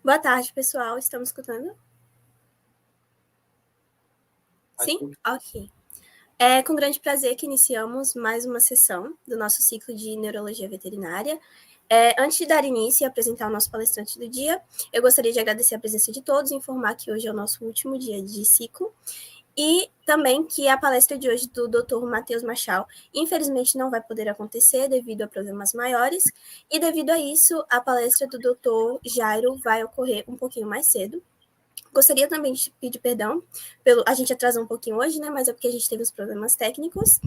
Boa tarde, pessoal. Estamos escutando? Sim? Ok. É com grande prazer que iniciamos mais uma sessão do nosso ciclo de Neurologia Veterinária. Antes de dar início e apresentar o nosso palestrante do dia, eu gostaria de agradecer a presença de todos e informar que hoje é o nosso último dia de ciclo. E também que a palestra de hoje do Dr. Matheus Machal, infelizmente, não vai poder acontecer devido a problemas maiores. E devido a isso, a palestra do Dr. Jairo vai ocorrer um pouquinho mais cedo. Gostaria também de pedir perdão pelo. A gente atrasou um pouquinho hoje, né? Mas é porque a gente teve os problemas técnicos.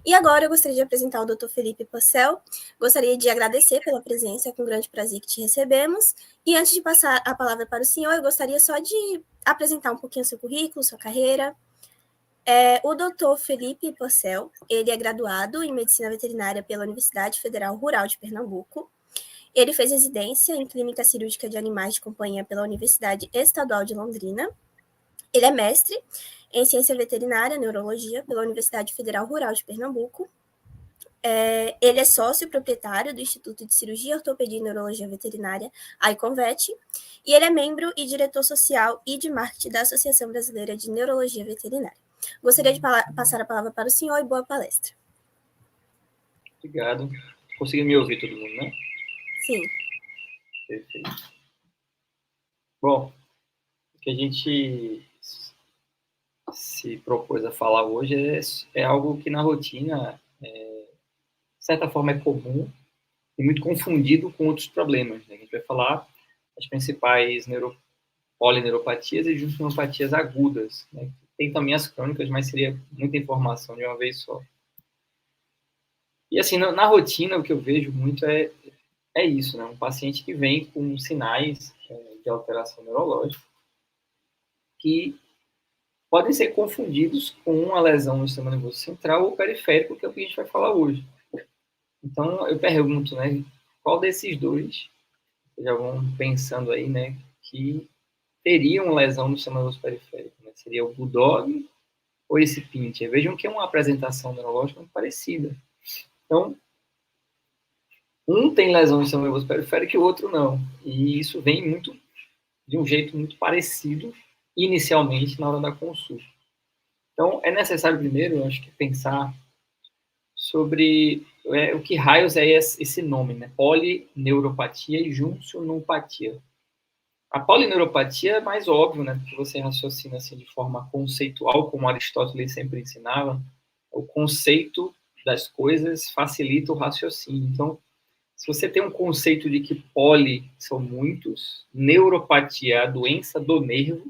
E agora eu gostaria de apresentar o Dr. Felipe Pocel. Gostaria de agradecer pela presença, é com grande prazer que te recebemos. E antes de passar a palavra para o senhor, eu gostaria só de apresentar um pouquinho o seu currículo, sua carreira. O Dr. Felipe Pocel, ele é graduado em Medicina Veterinária pela Universidade Federal Rural de Pernambuco. Ele fez residência em Clínica Cirúrgica de Animais de Companhia pela Universidade Estadual de Londrina. Ele é mestre em Ciência Veterinária e Neurologia pela Universidade Federal Rural de Pernambuco. Ele é sócio proprietário do Instituto de Cirurgia, Ortopedia e Neurologia Veterinária, a ICONVET, e ele é membro e diretor social e de marketing da Associação Brasileira de Neurologia Veterinária. Gostaria de passar a palavra para o senhor e boa palestra. Obrigado. Conseguiu me ouvir todo mundo, né? Sim. Perfeito. Bom, o que a gente se propôs a falar hoje é algo que na rotina, de certa forma, é comum e muito confundido com outros problemas. Né? A gente vai falar das principais polineuropatias e juncionopatias agudas. Né? Tem também as crônicas, mas seria muita informação de uma vez só. E assim, na rotina, o que eu vejo muito é isso, né? Um paciente que vem com sinais de alteração neurológica que podem ser confundidos com uma lesão no sistema nervoso central ou periférico, que é o que a gente vai falar hoje. Então, eu pergunto, né, qual desses dois, vocês já vão pensando aí, né, que teriam lesão no sistema nervoso periférico, né? Seria o Bulldog ou esse Pinter? Vejam que é uma apresentação neurológica muito parecida. Então, um tem lesão no sistema nervoso periférico e o outro não. E isso vem muito de um jeito muito parecido inicialmente na hora da consulta. Então, é necessário primeiro, eu acho que pensar sobre o que raios é esse nome, né? Polineuropatia e juncionopatia. A polineuropatia é mais óbvio, né? Porque você raciocina assim de forma conceitual, como Aristóteles sempre ensinava. O conceito das coisas facilita o raciocínio. Então, se você tem um conceito de que poli são muitos, neuropatia é a doença do nervo,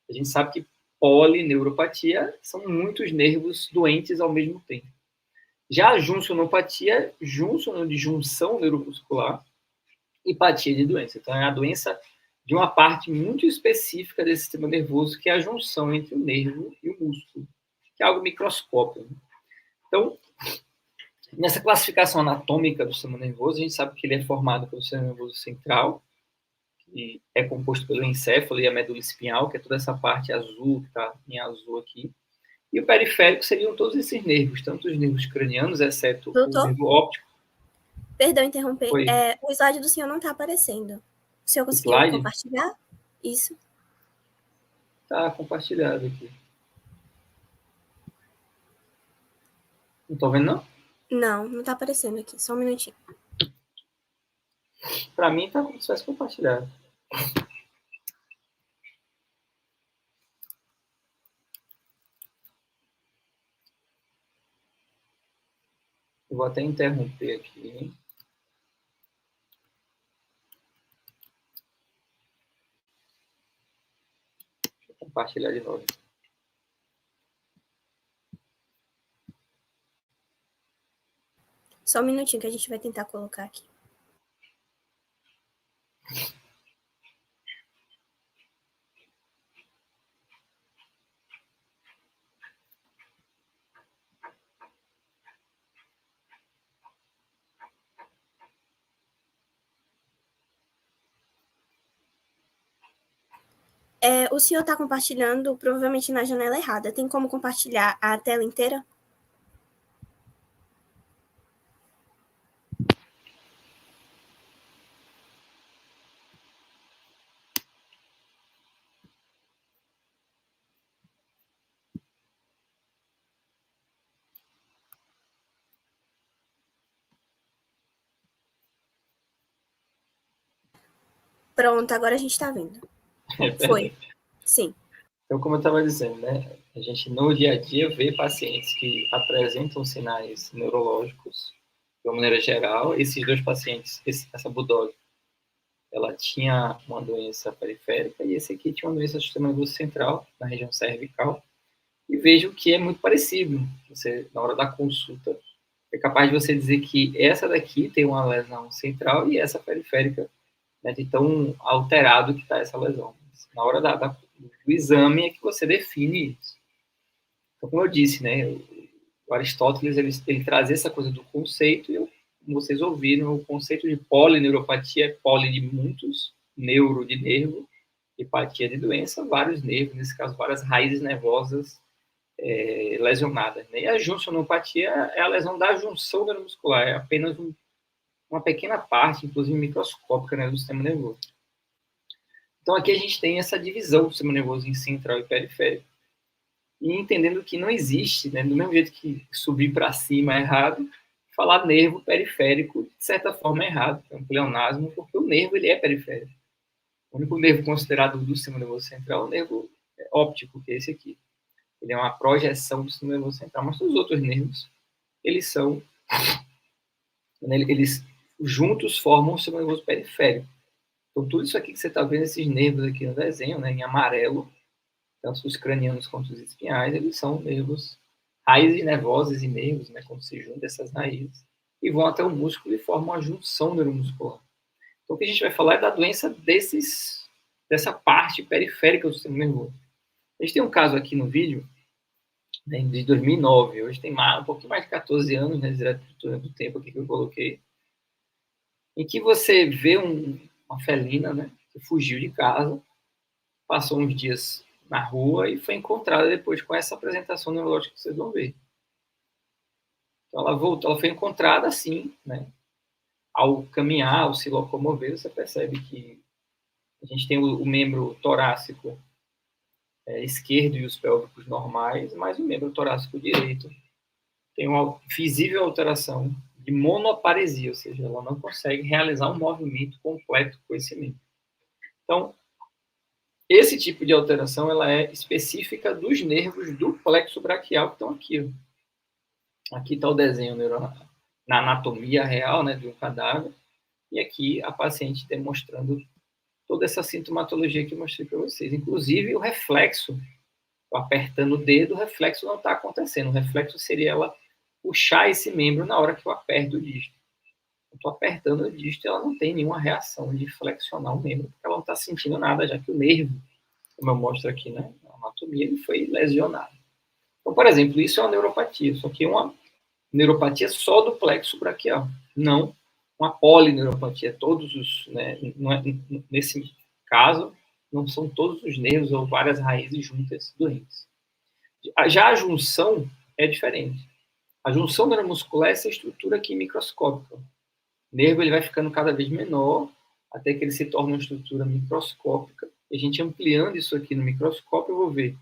a gente sabe que polineuropatia são muitos nervos doentes ao mesmo tempo. Já a juncionopatia, junção de junção neuromuscular, e patia de doença. Então, é a doença de uma parte muito específica desse sistema nervoso, que é a junção entre o nervo e o músculo, que é algo microscópico. Então, nessa classificação anatômica do sistema nervoso, a gente sabe que ele é formado pelo sistema nervoso central, que é composto pelo encéfalo e a medula espinhal, que é toda essa parte azul, que está em azul aqui. E o periférico seriam todos esses nervos, tanto os nervos cranianos, exceto o Doutor, nervo óptico. perdão interromper. Oi, O slide do senhor não está aparecendo. O senhor conseguiu slide? compartilhar? Isso. Está compartilhado aqui. Não estou vendo, não? Não, não está aparecendo aqui. Só um minutinho. Para mim, está como se tivesse compartilhado. Eu vou até interromper aqui. Hein? Deixa eu compartilhar de novo. Só um minutinho que a gente vai tentar colocar aqui. O senhor está compartilhando provavelmente na janela errada. Tem como compartilhar a tela inteira? Pronto, agora a gente está vendo. Foi. Sim. Então, como eu estava dizendo, né, a gente no dia a dia vê pacientes que apresentam sinais neurológicos, de uma maneira geral. Esses dois pacientes, essa bulldog, ela tinha uma doença periférica e esse aqui tinha uma doença do sistema nervoso central, na região cervical. E vejo que é muito parecido. Você, na hora da consulta, é capaz de você dizer que essa daqui tem uma lesão central e essa periférica, né, de tão alterado que está essa lesão. Na hora do exame é que você define isso. Então, como eu disse, né, o Aristóteles ele trazia essa coisa do conceito, e como vocês ouviram, o conceito de polineuropatia é poli de muitos, neuro de nervo, hepatia de doença, vários nervos, nesse caso, várias raízes nervosas lesionadas. Né? E a juncionopatia é a lesão da junção neuromuscular, é apenas uma pequena parte, inclusive microscópica, né, do sistema nervoso. Então, aqui a gente tem essa divisão do sistema nervoso em central e periférico. E entendendo que não existe, né, do mesmo jeito que subir para cima é errado, falar nervo periférico, de certa forma, é errado. É um pleonasmo, porque o nervo ele é periférico. O único nervo considerado do sistema nervoso central é o nervo óptico, que é esse aqui. Ele é uma projeção do sistema nervoso central, mas os outros nervos, eles são, né, eles juntos formam o sistema nervoso periférico. Então, tudo isso aqui que você está vendo, esses nervos aqui no desenho, né, em amarelo, tanto os cranianos quanto os espinhais, eles são nervos, raízes nervosas e nervos, né, quando se juntam essas raízes, e vão até o músculo e formam a junção neuromuscular. Então, o que a gente vai falar é da doença dessa parte periférica do sistema nervoso. A gente tem um caso aqui no vídeo, né, de 2009, hoje tem um pouquinho mais de 14 anos, né, do tempo aqui que eu coloquei, em que você vê uma felina, né, que fugiu de casa, passou uns dias na rua e foi encontrada depois com essa apresentação neurológica que vocês vão ver. Então ela voltou, ela foi encontrada assim, né? Ao caminhar, ao se locomover, você percebe que a gente tem o membro torácico esquerdo e os pélvicos normais, mas o membro torácico direito tem uma visível alteração de monoparesia, ou seja, ela não consegue realizar um movimento completo com esse membro. Então, esse tipo de alteração ela é específica dos nervos do plexo braquial que estão aqui. Ó. Aqui está o desenho na anatomia real, né, de um cadáver, e aqui a paciente demonstrando toda essa sintomatologia que eu mostrei para vocês. Inclusive o reflexo, apertando o dedo, o reflexo não está acontecendo. O reflexo seria ela puxar esse membro na hora que eu aperto o dígito. Eu estou apertando o dígito e ela não tem nenhuma reação de flexionar o membro, porque ela não está sentindo nada, já que o nervo, como eu mostro aqui, né, na anatomia, ele foi lesionado. Então, por exemplo, isso é uma neuropatia, só que é uma neuropatia só do plexo braquial, não uma polineuropatia. Todos os, né, nesse caso, não são todos os nervos ou várias raízes juntas doentes. Já a junção é diferente. A junção neuromuscular é essa estrutura aqui microscópica. O nervo ele vai ficando cada vez menor, até que ele se torna uma estrutura microscópica. E a gente ampliando isso aqui no microscópio, eu vou ver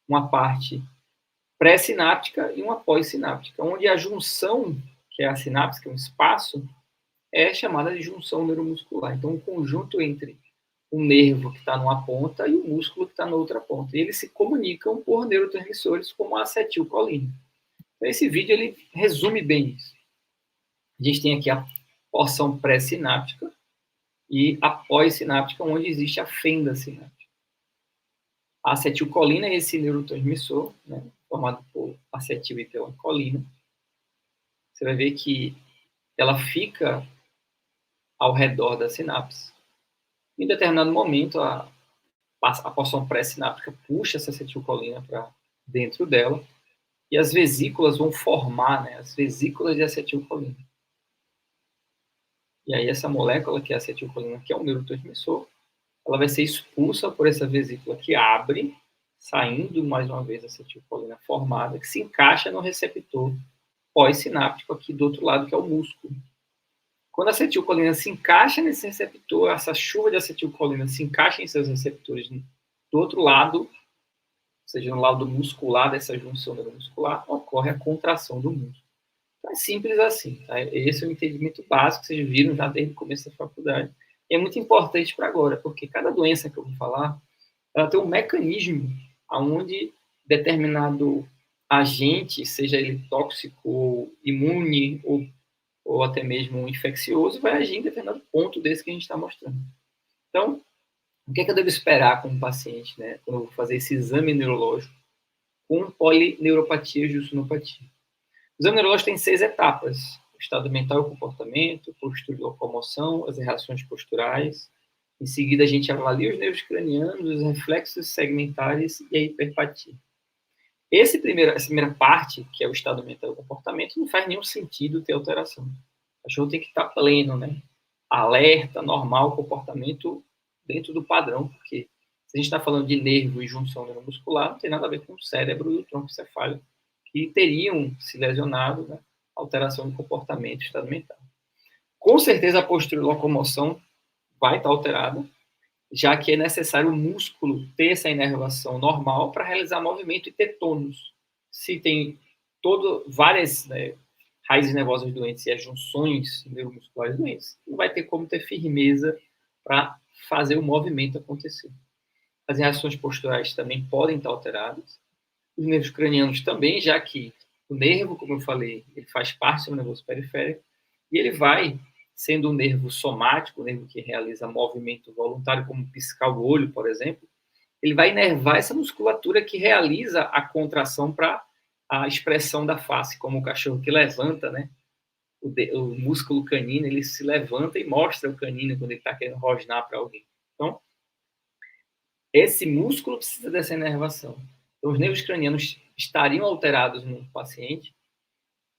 uma parte pré-sináptica e uma pós-sináptica, onde a junção, que é a sinapse, que é um espaço, é chamada de junção neuromuscular. Então, um conjunto entre o nervo que está numa ponta e o músculo que está na outra ponta. E eles se comunicam por neurotransmissores como a acetilcolina. Então, esse vídeo ele resume bem isso. A gente tem aqui a porção pré-sináptica e a pós-sináptica, onde existe a fenda sináptica. A acetilcolina é esse neurotransmissor, né, formado por acetil e pelacolina. Você vai ver que ela fica ao redor da sinapse. Em determinado momento, a porção pré-sináptica puxa essa acetilcolina para dentro dela e as vesículas vão formar, né, as vesículas de acetilcolina. E aí essa molécula, que é a acetilcolina, que é um neurotransmissor, ela vai ser expulsa por essa vesícula que abre, saindo mais uma vez a acetilcolina formada, que se encaixa no receptor pós-sináptico aqui do outro lado, que é o músculo. Quando a acetilcolina se encaixa nesse receptor, essa chuva de acetilcolina se encaixa em seus receptores do outro lado, ou seja, no lado muscular dessa junção neuromuscular, ocorre a contração do músculo. Então, é simples assim. Tá? Esse é o entendimento básico que vocês viram já desde o começo da faculdade. E é muito importante para agora, porque cada doença que eu vou falar, ela tem um mecanismo onde determinado agente, seja ele tóxico, imune ou até mesmo infeccioso, vai agir em determinado ponto desse que a gente está mostrando. Então, o que é que eu devo esperar como paciente, né, quando eu vou fazer esse exame neurológico com polineuropatia e junccionopatia? O exame neurológico tem 6 etapas: o estado mental e o comportamento, postura e locomoção, as reações posturais. Em seguida, a gente avalia os nervos cranianos, os reflexos segmentares e a hiperpatia. Essa primeira parte, que é o estado mental e o comportamento, não faz nenhum sentido ter alteração. O cachorro tem que estar pleno, né? Alerta, normal, comportamento dentro do padrão, porque se a gente está falando de nervo e junção neuromuscular, não tem nada a ver com o cérebro e o tronco cefálico, que teriam se lesionado, né? Alteração de comportamento, estado mental. Com certeza a postura e locomoção vai estar alterada, já que é necessário o músculo ter essa inervação normal para realizar movimento e ter tônus. Se tem várias, né, raízes nervosas doentes e as junções neuromusculares doentes, não vai ter como ter firmeza para fazer o movimento acontecer. As reações posturais também podem estar alteradas. Os nervos cranianos também, já que o nervo, como eu falei, ele faz parte do nervoso periférico e ele vai, sendo um nervo somático, o nervo que realiza movimento voluntário, como piscar o olho, por exemplo, ele vai inervar essa musculatura que realiza a contração para a expressão da face, como o cachorro que levanta, né? O músculo canino, ele se levanta e mostra o canino quando ele está querendo rosnar para alguém. Então, esse músculo precisa dessa inervação. Então, os nervos cranianos estariam alterados no paciente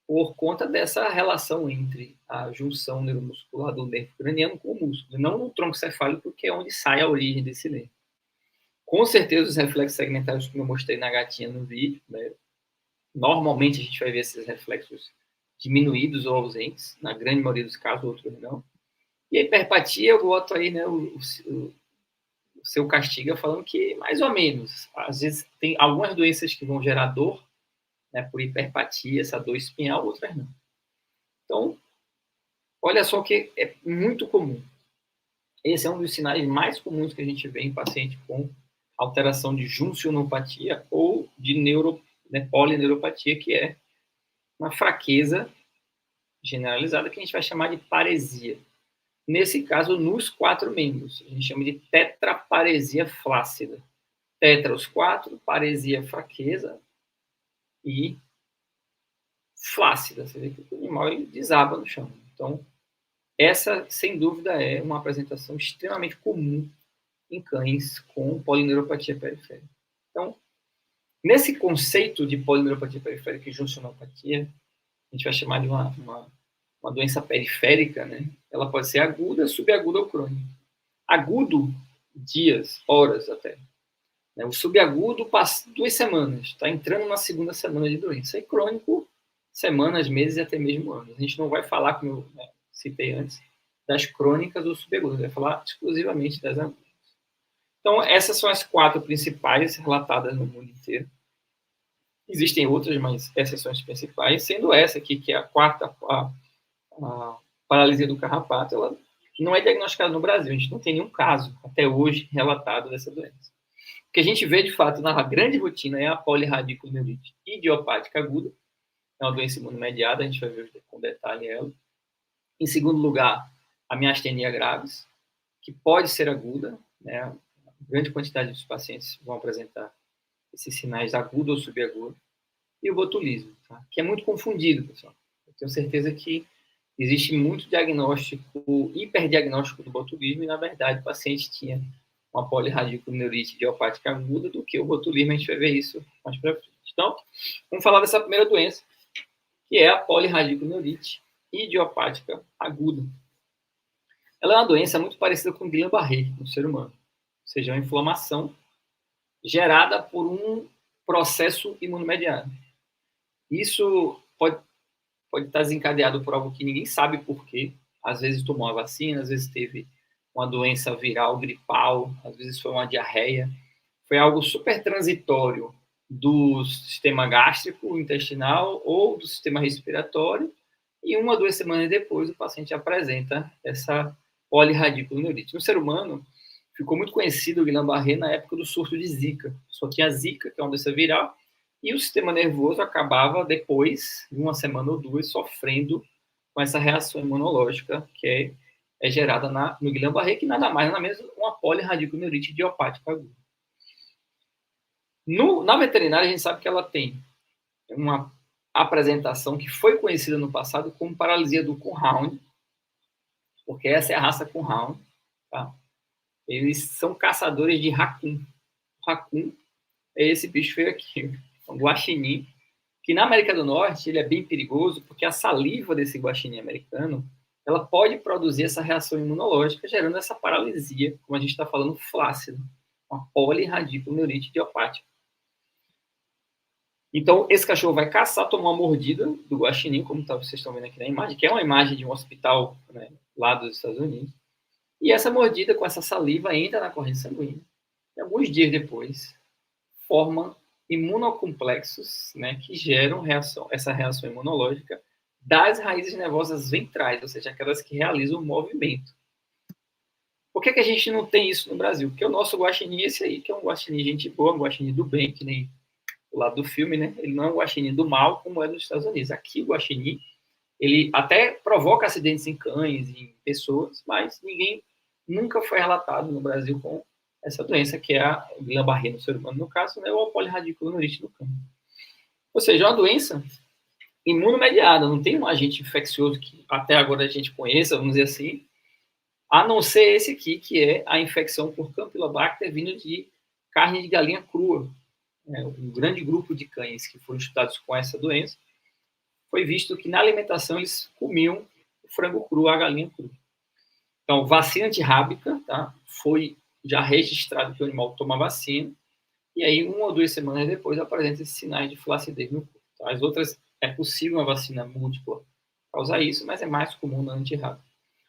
por conta dessa relação entre a junção neuromuscular do nervo craniano com o músculo, não no tronco cefálico, que é onde sai a origem desse nervo. Com certeza, os reflexos segmentares que eu mostrei na gatinha no vídeo, né, normalmente a gente vai ver esses reflexos diminuídos ou ausentes, na grande maioria dos casos, outros não. E a hiperpatia, eu boto aí, né, o seu castiga falando que mais ou menos. Às vezes tem algumas doenças que vão gerar dor, né, por hiperpatia, essa dor espinhal, outras não. Então, olha só que é muito comum. Esse é um dos sinais mais comuns que a gente vê em paciente com alteração de juncionopatia ou de polineuropatia, que é uma fraqueza generalizada que a gente vai chamar de paresia. Nesse caso, nos 4 membros, a gente chama de tetraparesia flácida. Tetra, os 4, paresia, fraqueza e flácida. Você vê que o animal ele desaba no chão. Então, essa, sem dúvida, é uma apresentação extremamente comum em cães com polineuropatia periférica. Então, nesse conceito de polineuropatia periférica e juncionopatia, a gente vai chamar de uma doença periférica, né? Ela pode ser aguda, subaguda ou crônica. Agudo, dias, horas até. O subagudo passa 2 semanas, está entrando na segunda semana de doença. E crônico, semanas, meses e até mesmo anos. A gente não vai falar, como eu citei antes, das crônicas ou subagudas, vai falar exclusivamente das agudas. Então, essas são as 4 principais relatadas no mundo inteiro. Existem outras, mas essas são as principais, sendo essa aqui, que é a quarta, a paralisia do carrapato, ela não é diagnosticada no Brasil. A gente não tem nenhum caso, até hoje, relatado dessa doença. O que a gente vê, de fato, na grande rotina é a polirradiculoneurite idiopática aguda. É uma doença imunomediada, a gente vai ver com detalhe ela. Em segundo lugar, a miastenia gravis, que pode ser aguda, né? A grande quantidade dos pacientes vão apresentar esses sinais agudo ou subagudo. E o botulismo, tá? Que é muito confundido, pessoal. Eu tenho certeza que existe muito diagnóstico, hiperdiagnóstico do botulismo, e, na verdade, o paciente tinha uma polirradiculoneurite idiopática aguda do que o botulismo. A gente vai ver isso mais para frente. Então, vamos falar dessa primeira doença, que é a polirradiculoneurite idiopática aguda. Ela é uma doença muito parecida com Guillain-Barré no ser humano, ou seja, uma inflamação gerada por um processo imunomediado. Isso pode estar desencadeado por algo que ninguém sabe por quê. Às vezes tomou a vacina, às vezes teve uma doença viral, gripal, às vezes foi uma diarreia. Foi algo super transitório do sistema gástrico, intestinal ou do sistema respiratório, e 1 ou 2 semanas depois o paciente apresenta essa polirradiculoneurite. No ser humano, ficou muito conhecido o Guillain-Barré na época do surto de Zika. Só tinha Zika, que é uma doença viral, e o sistema nervoso acabava, depois de uma semana ou duas, sofrendo com essa reação imunológica que é gerada no Guillain-Barré, que nada mais, nada menos, uma polirradiculoneurite idiopática aguda. Na veterinária, a gente sabe que ela tem uma apresentação que foi conhecida no passado como paralisia do Coonhound, porque essa é a raça Coonhound, tá? Eles são caçadores de raccoon. O raccoon é esse bicho feio aqui, um guaxinim, que na América do Norte ele é bem perigoso porque a saliva desse guaxinim americano ela pode produzir essa reação imunológica, gerando essa paralisia, como a gente está falando, flácida, uma polirradiculoneurite idiopática. Então, esse cachorro vai caçar, tomar uma mordida do guaxinim, como vocês estão vendo aqui na imagem, que é uma imagem de um hospital, né, lá dos Estados Unidos. E essa mordida com essa saliva entra na corrente sanguínea. E alguns dias depois, forma imunocomplexos, né, que geram essa reação imunológica das raízes nervosas ventrais, ou seja, aquelas que realizam o movimento. Por que a gente não tem isso no Brasil? Porque o nosso guaxinim é esse aí, que é um guaxinim gente boa, um guaxinim do bem, que nem o lado do filme, né? Ele não é um guaxinim do mal, como é dos Estados Unidos. Aqui o guaxinim, ele até provoca acidentes em cães, em pessoas, mas ninguém nunca foi relatado no Brasil com essa doença, que é a Guillain-Barré no ser humano, no caso, né, ou a polirradiculoneurite no cão. Ou seja, é uma doença imunomediada, não tem um agente infeccioso que até agora a gente conheça, vamos dizer assim, a não ser esse aqui, que é a infecção por Campylobacter vindo de carne de galinha crua. Um grande grupo de cães que foram estudados com essa doença, foi visto que na alimentação eles comiam o frango cru, a galinha crua. Então, vacina antirrábica, tá? Foi já registrado que o animal toma vacina, e aí 1 ou 2 semanas depois apresenta esses sinais de flacidez no corpo. Tá? As outras, é possível uma vacina múltipla causar isso, mas é mais comum na antirrábica.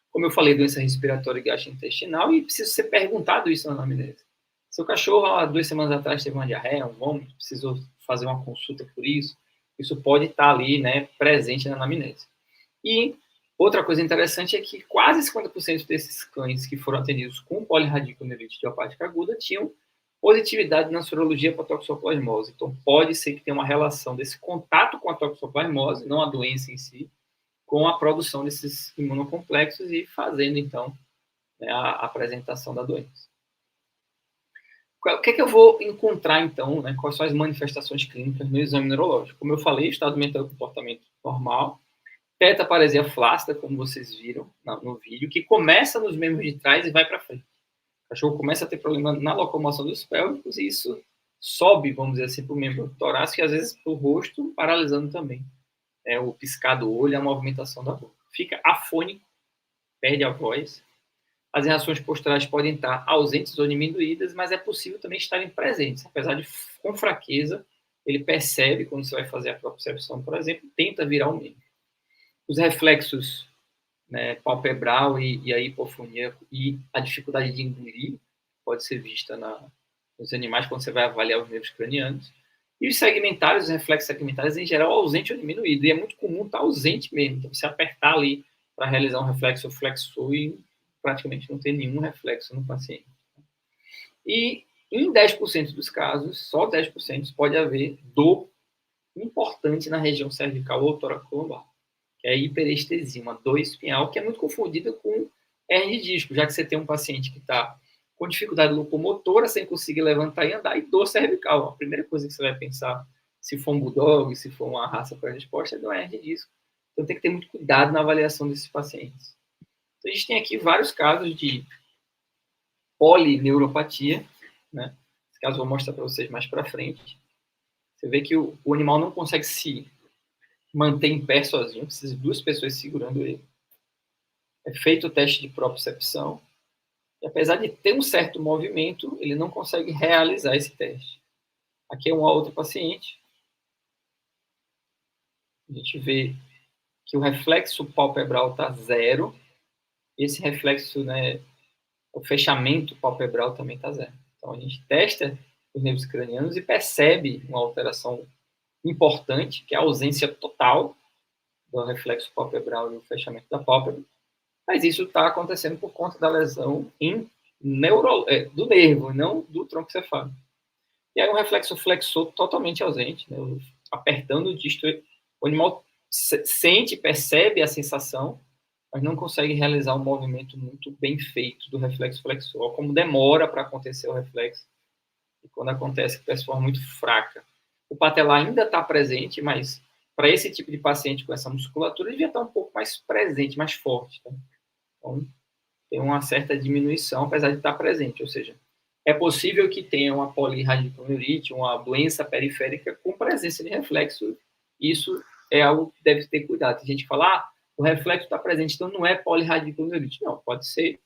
Como eu falei, doença respiratória e gastrointestinal, e precisa ser perguntado isso na anamnese. Seu cachorro, há 2 semanas atrás, teve uma diarreia, um vômito, precisou fazer uma consulta por isso, isso pode estar ali, né, presente na anamnese. E outra coisa interessante é que quase 50% desses cães que foram atendidos com polirradiculoneurite idiopática aguda tinham positividade na sorologia para toxoplasmose. Então, pode ser que tenha uma relação desse contato com a toxoplasmose, não a doença em si, com a produção desses imunocomplexos e fazendo, então, né, a apresentação da doença. O que é que eu vou encontrar, então, né, quais são as manifestações clínicas no exame neurológico? Como eu falei, estado mental e comportamento normal, tetaparesia flácida, como vocês viram no vídeo, que começa nos membros de trás e vai para frente. O cachorro começa a ter problema na locomoção dos pélvicos e isso sobe, vamos dizer assim, para o membro torácico e às vezes para o rosto, paralisando também. O piscar do olho, a movimentação da boca. Fica afônico, perde a voz. As reações posturais podem estar ausentes ou diminuídas, mas é possível também estarem presentes. Apesar de com fraqueza, ele percebe, quando você vai fazer a propriocepção, por exemplo, tenta virar o membro. Os reflexos, né, palpebral e a hipofonia e a dificuldade de engolir pode ser vista nos animais quando você vai avaliar os nervos cranianos. E os segmentários, os reflexos segmentários, em geral, ausente ou diminuído. E é muito comum estar ausente mesmo. Então, você apertar ali para realizar um reflexo flexor e praticamente não ter nenhum reflexo no paciente. E em 10% dos casos, só 10% pode haver dor importante na região cervical ou toracolombar, que é a hiperestesia, uma dor espinhal, que é muito confundida com hernia de disco, já que você tem um paciente que está com dificuldade locomotora, sem conseguir levantar e andar, e dor cervical. A primeira coisa que você vai pensar, se for um bulldog, se for uma raça pré-resposta, é uma hernia de disco. Então tem que ter muito cuidado na avaliação desses pacientes. Então, a gente tem aqui vários casos de polineuropatia, né? Esse caso eu vou mostrar para vocês mais para frente. Você vê que o animal não consegue se manter em pé sozinho, precisa de 2 pessoas segurando ele. É feito o teste de propriocepção, e apesar de ter um certo movimento, ele não consegue realizar esse teste. Aqui é uma outra paciente. A gente vê que o reflexo palpebral está 0. Esse reflexo, né, o fechamento palpebral também está 0. Então, a gente testa os nervos cranianos e percebe uma alteração importante, que é a ausência total do reflexo palpebral e o fechamento da pálpebra. Mas isso está acontecendo por conta da lesão do nervo, não do tronco cefálico. E aí um reflexo flexor totalmente ausente, né? Apertando o disco, o animal sente, percebe a sensação, mas não consegue realizar um movimento muito bem feito do reflexo flexor, como demora para acontecer o reflexo. E quando acontece, é de forma muito fraca. O patelar ainda está presente, mas para esse tipo de paciente com essa musculatura, ele devia estar um pouco mais presente, mais forte. Tá? Então, tem uma certa diminuição, apesar de estar presente. Ou seja, é possível que tenha uma polirradiculonurite, uma doença periférica com presença de reflexo. Isso é algo que deve ter cuidado. Tem gente que fala, o reflexo está presente, então não é polirradiculonurite. Não, pode ser,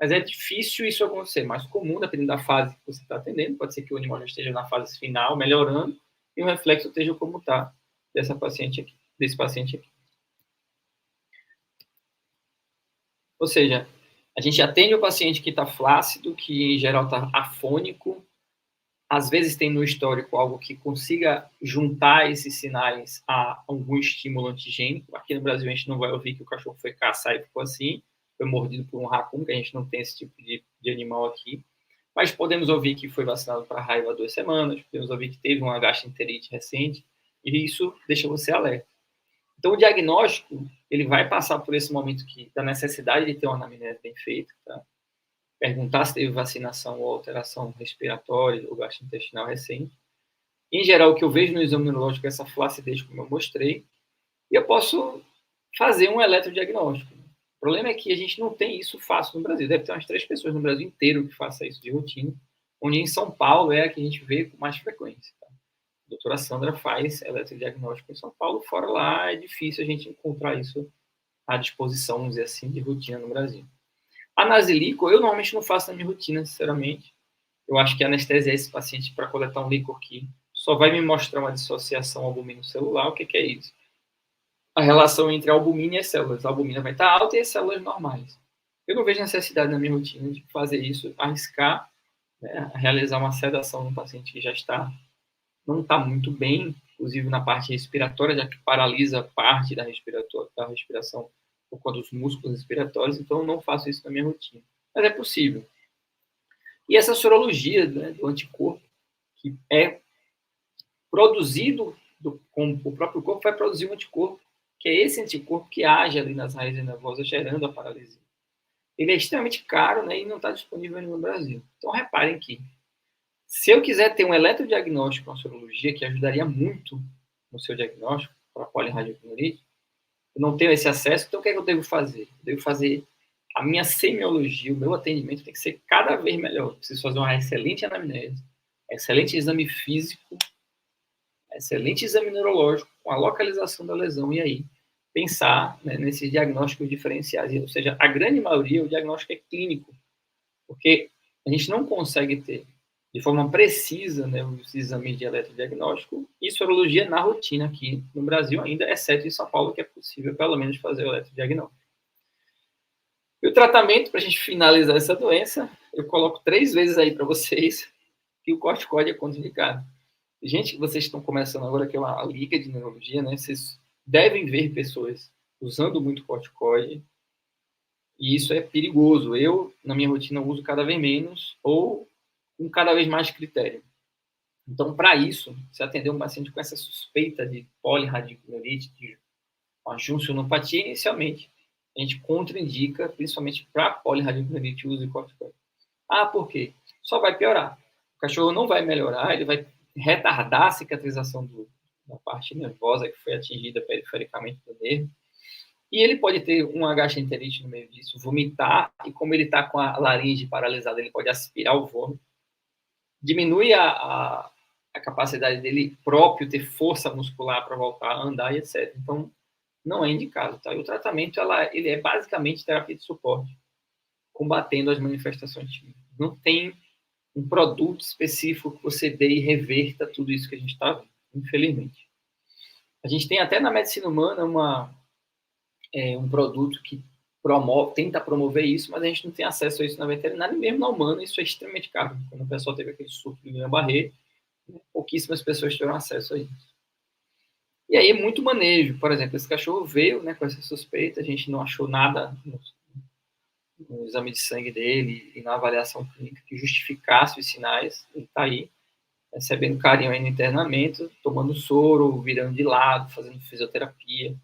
mas é difícil isso acontecer. Mais comum, dependendo da fase que você está atendendo. Pode ser que o animal já esteja na fase final, melhorando, e o reflexo esteja como está desse paciente aqui. Ou seja, a gente atende o paciente que está flácido, que em geral está afônico, às vezes tem no histórico algo que consiga juntar esses sinais a algum estímulo antigênico. Aqui no Brasil a gente não vai ouvir que o cachorro foi caçar e ficou assim, foi mordido por um raccoon, que a gente não tem esse tipo de animal aqui. Mas podemos ouvir que foi vacinado para raiva há 2 semanas, podemos ouvir que teve uma gastroenterite recente, e isso deixa você alerta. Então, o diagnóstico, ele vai passar por esse momento da necessidade de ter uma anamnese bem feita, tá? Perguntar se teve vacinação ou alteração respiratória ou gastrointestinal recente. Em geral, o que eu vejo no exame neurológico é essa flacidez, como eu mostrei, e eu posso fazer um eletrodiagnóstico. O problema é que a gente não tem isso fácil no Brasil. Deve ter umas 3 pessoas no Brasil inteiro que façam isso de rotina, onde em São Paulo é a que a gente vê com mais frequência. Tá? A doutora Sandra faz eletrodiagnóstico em São Paulo, fora lá é difícil a gente encontrar isso à disposição, vamos dizer assim, de rotina no Brasil. A nasilico, eu normalmente não faço na minha rotina, sinceramente. Eu acho que anestesiar esse paciente para coletar um líquor aqui só vai me mostrar uma dissociação albumino-celular. O que é isso? A relação entre a albumina e as células. A albumina vai estar alta e as células normais. Eu não vejo necessidade na minha rotina de fazer isso, arriscar, né, realizar uma sedação num paciente que já não está muito bem, inclusive na parte respiratória, já que paralisa parte da respiração por conta dos músculos respiratórios, então eu não faço isso na minha rotina. Mas é possível. E essa sorologia, né, do anticorpo, que é produzido com o próprio corpo, vai produzir um anticorpo, que é esse anticorpo que age ali nas raízes nervosas, gerando a paralisia. Ele é extremamente caro, né, e não está disponível no Brasil. Então, reparem que, se eu quiser ter um eletrodiagnóstico com a sorologia, que ajudaria muito no seu diagnóstico para polirradiculonurite, eu não tenho esse acesso, então o que é que eu devo fazer? Eu devo fazer a minha semiologia, o meu atendimento tem que ser cada vez melhor. Eu preciso fazer uma excelente anamnese, excelente exame físico, excelente exame neurológico, com a localização da lesão, e aí pensar, né, nesses diagnósticos diferenciais. Ou seja, a grande maioria, o diagnóstico é clínico, porque a gente não consegue ter de forma precisa, né, os exames de eletrodiagnóstico e sorologia na rotina aqui no Brasil ainda, exceto em São Paulo, que é possível pelo menos fazer o eletrodiagnóstico. E o tratamento, para a gente finalizar essa doença, eu coloco 3 vezes aí para vocês que o corticoide é contraindicado. Gente, vocês estão começando agora, que é uma liga de neurologia, né? Vocês devem ver pessoas usando muito corticoide, e isso é perigoso. Eu, na minha rotina, uso cada vez menos ou com cada vez mais critério. Então, para isso, se atender um paciente com essa suspeita de polirradiculonurite, de uma juncionopatia, inicialmente, a gente contraindica, principalmente para polirradiculonurite, o uso de corticoide. Por quê? Só vai piorar. O cachorro não vai melhorar, ele vai retardar a cicatrização da parte nervosa que foi atingida perifericamente do nervo. E ele pode ter uma gastroenterite no meio disso, vomitar, e como ele está com a laringe paralisada, ele pode aspirar o vômito. Diminui a capacidade dele próprio ter força muscular para voltar a andar e etc. Então, não é indicado. Tá? E o tratamento ele é basicamente terapia de suporte, combatendo as manifestações típicas. Não tem um produto específico que você dê e reverta tudo isso que a gente está vendo, infelizmente. A gente tem até na medicina humana um produto que tenta promover isso, mas a gente não tem acesso a isso na veterinária, e mesmo na humana isso é extremamente caro. Quando o pessoal teve aquele surto de Guillain-Barré, pouquíssimas pessoas tiveram acesso a isso. E aí, muito manejo. Por exemplo, esse cachorro veio, né, com essa suspeita, a gente não achou nada no exame de sangue dele e na avaliação clínica que justificasse os sinais, ele está aí, recebendo carinho aí no internamento, tomando soro, virando de lado, fazendo fisioterapia.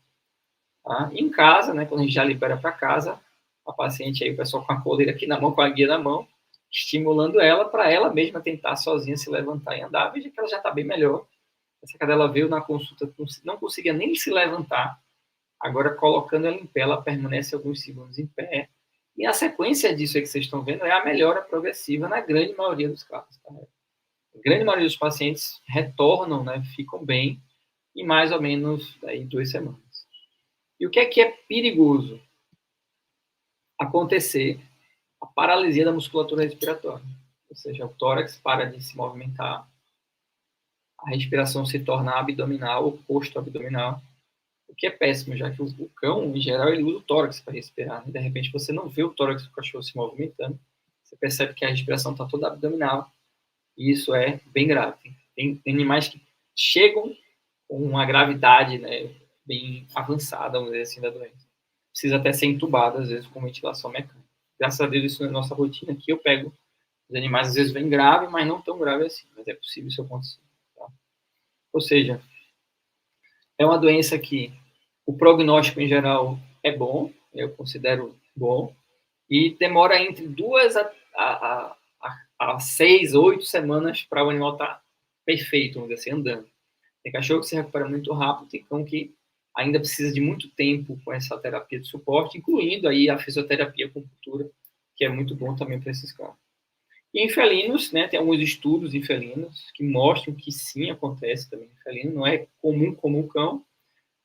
Tá? E em casa, né, quando a gente já libera para casa, a paciente aí, o pessoal com a coleira aqui na mão, com a guia na mão, estimulando ela para ela mesma tentar sozinha se levantar e andar. Veja que ela já está bem melhor. Essa cadela veio na consulta, não conseguia nem se levantar. Agora, colocando ela em pé, ela permanece alguns segundos em pé. E a sequência disso aí que vocês estão vendo é a melhora progressiva na grande maioria dos casos. Tá? A grande maioria dos pacientes retornam, né, ficam bem em mais ou menos aí 2 semanas. E o que é perigoso? Acontecer a paralisia da musculatura respiratória. Ou seja, o tórax para de se movimentar, a respiração se torna abdominal ou posto-abdominal, o que é péssimo, já que o cão, em geral, ele usa o tórax para respirar. Né? De repente, você não vê o tórax do cachorro se movimentando, você percebe que a respiração está toda abdominal, e isso é bem grave. Tem animais que chegam com uma gravidade, né, bem avançada, vamos dizer assim, da doença. Precisa até ser entubado, às vezes, com ventilação mecânica. Graças a Deus, isso na nossa rotina aqui, eu pego os animais, às vezes, bem grave, mas não tão grave assim. Mas é possível isso acontecer. Tá? Ou seja, é uma doença que o prognóstico, em geral, é bom, eu considero bom, e demora entre 2 a 6, 8 semanas para o animal estar perfeito, vamos dizer assim, andando. Tem cachorro que se recupera muito rápido, tem cão que ainda precisa de muito tempo com essa terapia de suporte, incluindo aí a fisioterapia a acupuntura, que é muito bom também para esses cães. E em felinos, né, tem alguns estudos em felinos que mostram que sim, acontece também em felino, não é comum como o cão,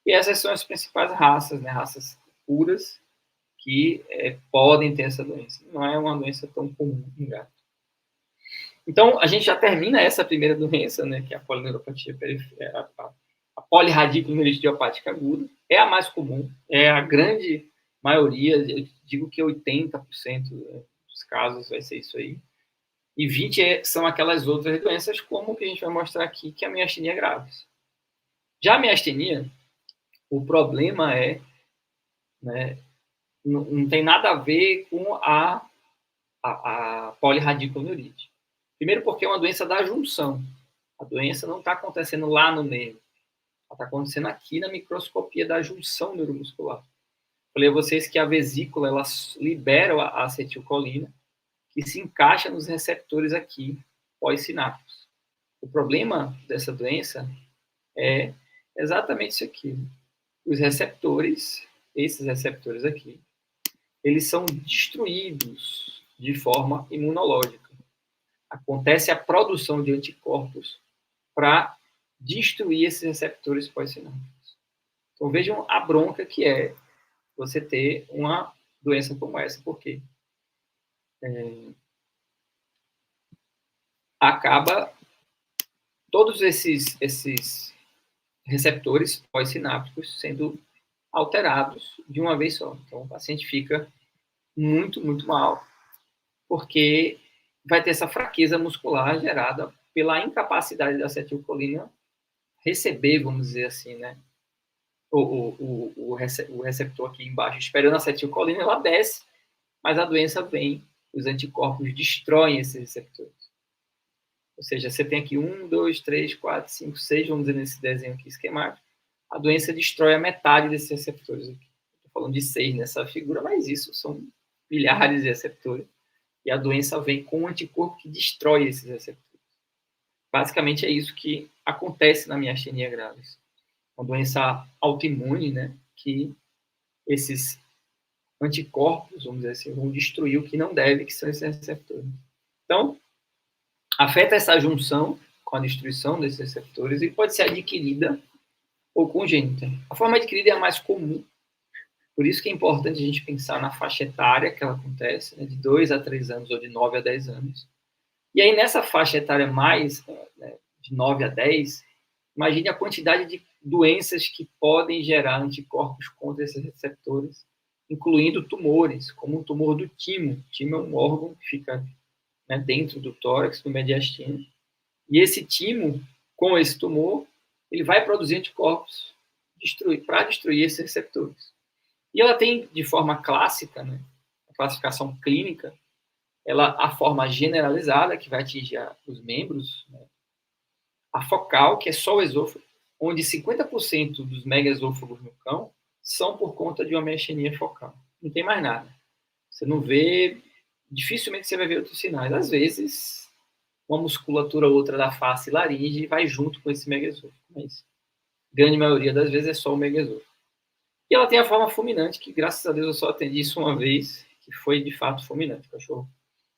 e essas são as principais raças, né, raças puras, que podem ter essa doença. Não é uma doença tão comum em gato. Então, a gente já termina essa primeira doença, né, que é a polineuropatia periférica, a polirradiculoneurite idiopática aguda. É a mais comum, é a grande maioria, eu digo que 80% dos casos vai ser isso aí. E 20% são aquelas outras doenças, como que a gente vai mostrar aqui, que é a miastenia graves. Já a miastenia, o problema é, né, não tem nada a ver com a polirradiculoneurite. Primeiro porque é uma doença da junção. A doença não está acontecendo lá no nervo. Ela está acontecendo aqui na microscopia da junção neuromuscular. Falei a vocês que a vesícula ela libera a acetilcolina, que se encaixa nos receptores aqui, pós-sinápticos. O problema dessa doença é exatamente isso aqui. Os receptores, esses receptores aqui, eles são destruídos de forma imunológica. Acontece a produção de anticorpos para destruir esses receptores pós-sinápticos. Então, vejam a bronca que é você ter uma doença como essa. Por quê? Acaba todos esses receptores pós-sinápticos sendo alterados de uma vez só. Então, o paciente fica muito, muito mal, porque vai ter essa fraqueza muscular gerada pela incapacidade da acetilcolina receber, vamos dizer assim, né, o receptor aqui embaixo, esperando a acetilcolina, ela desce, mas a doença vem, os anticorpos destroem esses receptores. Ou seja, você tem aqui 1, 2, 3, 4, 5, 6, vamos dizer nesse desenho aqui esquemático, a doença destrói a metade desses receptores aqui. Estou falando de 6 nessa figura, mas isso são milhares de receptores. E a doença vem com um anticorpo que destrói esses receptores. Basicamente é isso que acontece na miastenia gravis. Uma doença autoimune, né, que esses anticorpos, vamos dizer assim, vão destruir o que não deve, que são esses receptores. Então, afeta essa junção com a destruição desses receptores e pode ser adquirida ou congênita. A forma adquirida é a mais comum, por isso que é importante a gente pensar na faixa etária que ela acontece, né, de 2 a 3 anos ou de 9 a 10 anos. E aí, nessa faixa etária mais, né, de 9 a 10, imagine a quantidade de doenças que podem gerar anticorpos contra esses receptores, incluindo tumores, como o tumor do timo. O timo é um órgão que fica, né, dentro do tórax, do mediastino. E esse timo, com esse tumor, ele vai produzir anticorpos para destruir esses receptores. E ela tem, de forma clássica, né, classificação clínica, a forma generalizada, que vai atingir os membros, né? A focal, que é só o esôfago, onde 50% dos megaesôfagos no cão são por conta de uma miastenia focal. Não tem mais nada. Você não vê, dificilmente você vai ver outros sinais. Às vezes, uma musculatura ou outra da face e laringe vai junto com esse megaesôfago. Mas, grande maioria das vezes, é só o megaesôfago. E ela tem a forma fulminante, que graças a Deus eu só atendi isso uma vez, que foi de fato fulminante. O cachorro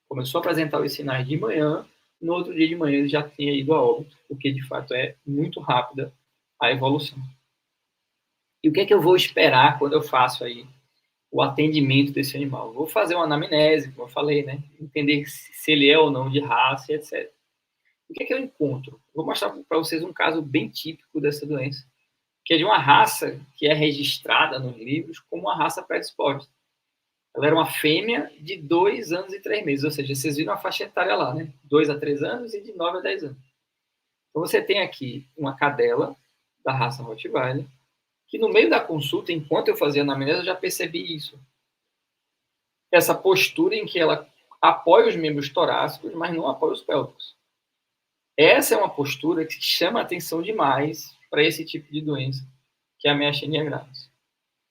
começou a apresentar os sinais de manhã, no outro dia de manhã ele já tinha ido a óbito, porque de fato é muito rápida a evolução. E o que é que eu vou esperar quando eu faço aí o atendimento desse animal? Eu vou fazer uma anamnese, como eu falei, né? Entender se ele é ou não de raça, etc. O que é que eu encontro? Vou mostrar para vocês um caso bem típico dessa doença, que é de uma raça que é registrada nos livros como uma raça predisposta. Ela era uma fêmea de 2 anos e 3 meses, ou seja, vocês viram a faixa etária lá, né? 2 a 3 anos e de 9 a 10 anos. Então você tem aqui uma cadela da raça Rottweiler, que no meio da consulta, enquanto eu fazia a anamnese, eu já percebi isso. Essa postura em que ela apoia os membros torácicos, mas não apoia os pélvicos. Essa é uma postura que chama a atenção demais para esse tipo de doença, que é a miastenia gravis.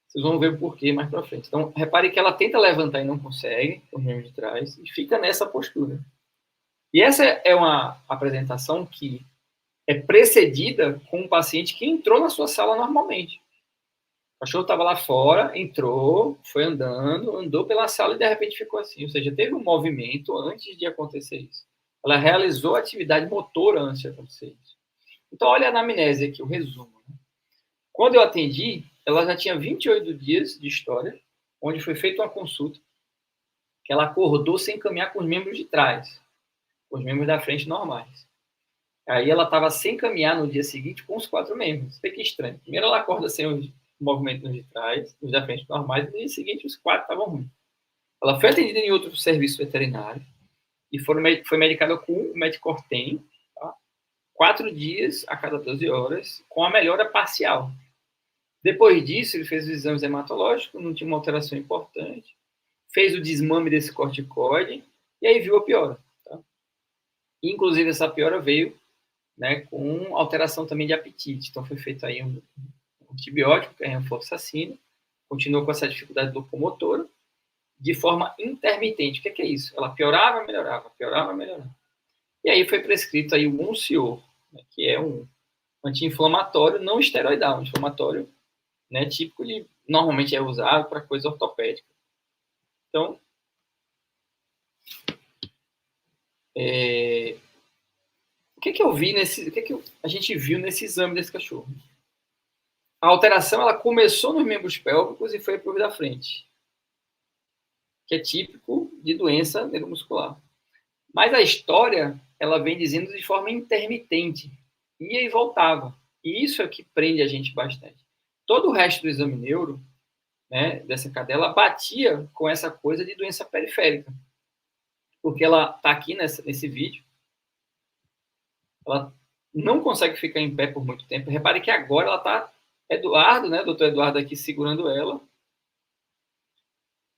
Vocês vão ver o porquê mais para frente. Então, repare que ela tenta levantar e não consegue, com os membros de trás, e fica nessa postura. E essa é uma apresentação que é precedida com um paciente que entrou na sua sala normalmente. O cachorro estava lá fora, entrou, foi andando, andou pela sala e de repente ficou assim. Ou seja, teve um movimento antes de acontecer isso. Ela realizou a atividade motora antes de acontecer isso. Então, olha a anamnese aqui, o resumo. Né? Quando eu atendi, ela já tinha 28 dias de história, onde foi feita uma consulta, que ela acordou sem caminhar com os membros de trás, com os membros da frente normais. Aí ela estava sem caminhar no dia seguinte com os 4 membros. Isso aqui é estranho. Primeiro ela acorda sem o movimento nos de trás, os da frente normais, e no dia seguinte os 4 estavam ruins. Ela foi atendida em outro serviço veterinário e foi medicada com o Metcortem, tá? 4 dias a cada 12 horas, com a melhora parcial. Depois disso, ele fez os exames hematológicos, não tinha uma alteração importante, fez o desmame desse corticoide e aí viu a piora. Tá? Inclusive, essa piora veio, né, com alteração também de apetite. Então, foi feito aí um antibiótico, que é a renfloxacina, continuou com essa dificuldade locomotora, de forma intermitente. O que é isso? Ela piorava, melhorava, piorava, melhorava. E aí foi prescrito aí o Monsior, né, que é um anti-inflamatório não esteroidal, um inflamatório, né, típico de, normalmente é usado para coisa ortopédica. Então, o que eu vi nesse, o que a gente viu nesse exame desse cachorro? A alteração ela começou nos membros pélvicos e foi para o da frente, que é típico de doença neuromuscular. Mas a história ela vem dizendo de forma intermitente, ia e voltava. E isso é o que prende a gente bastante. Todo o resto do exame neuro, né, dessa cadela, batia com essa coisa de doença periférica. Porque ela está aqui nesse vídeo, ela não consegue ficar em pé por muito tempo. Repare que agora ela está, Eduardo, né, doutor Eduardo aqui segurando ela,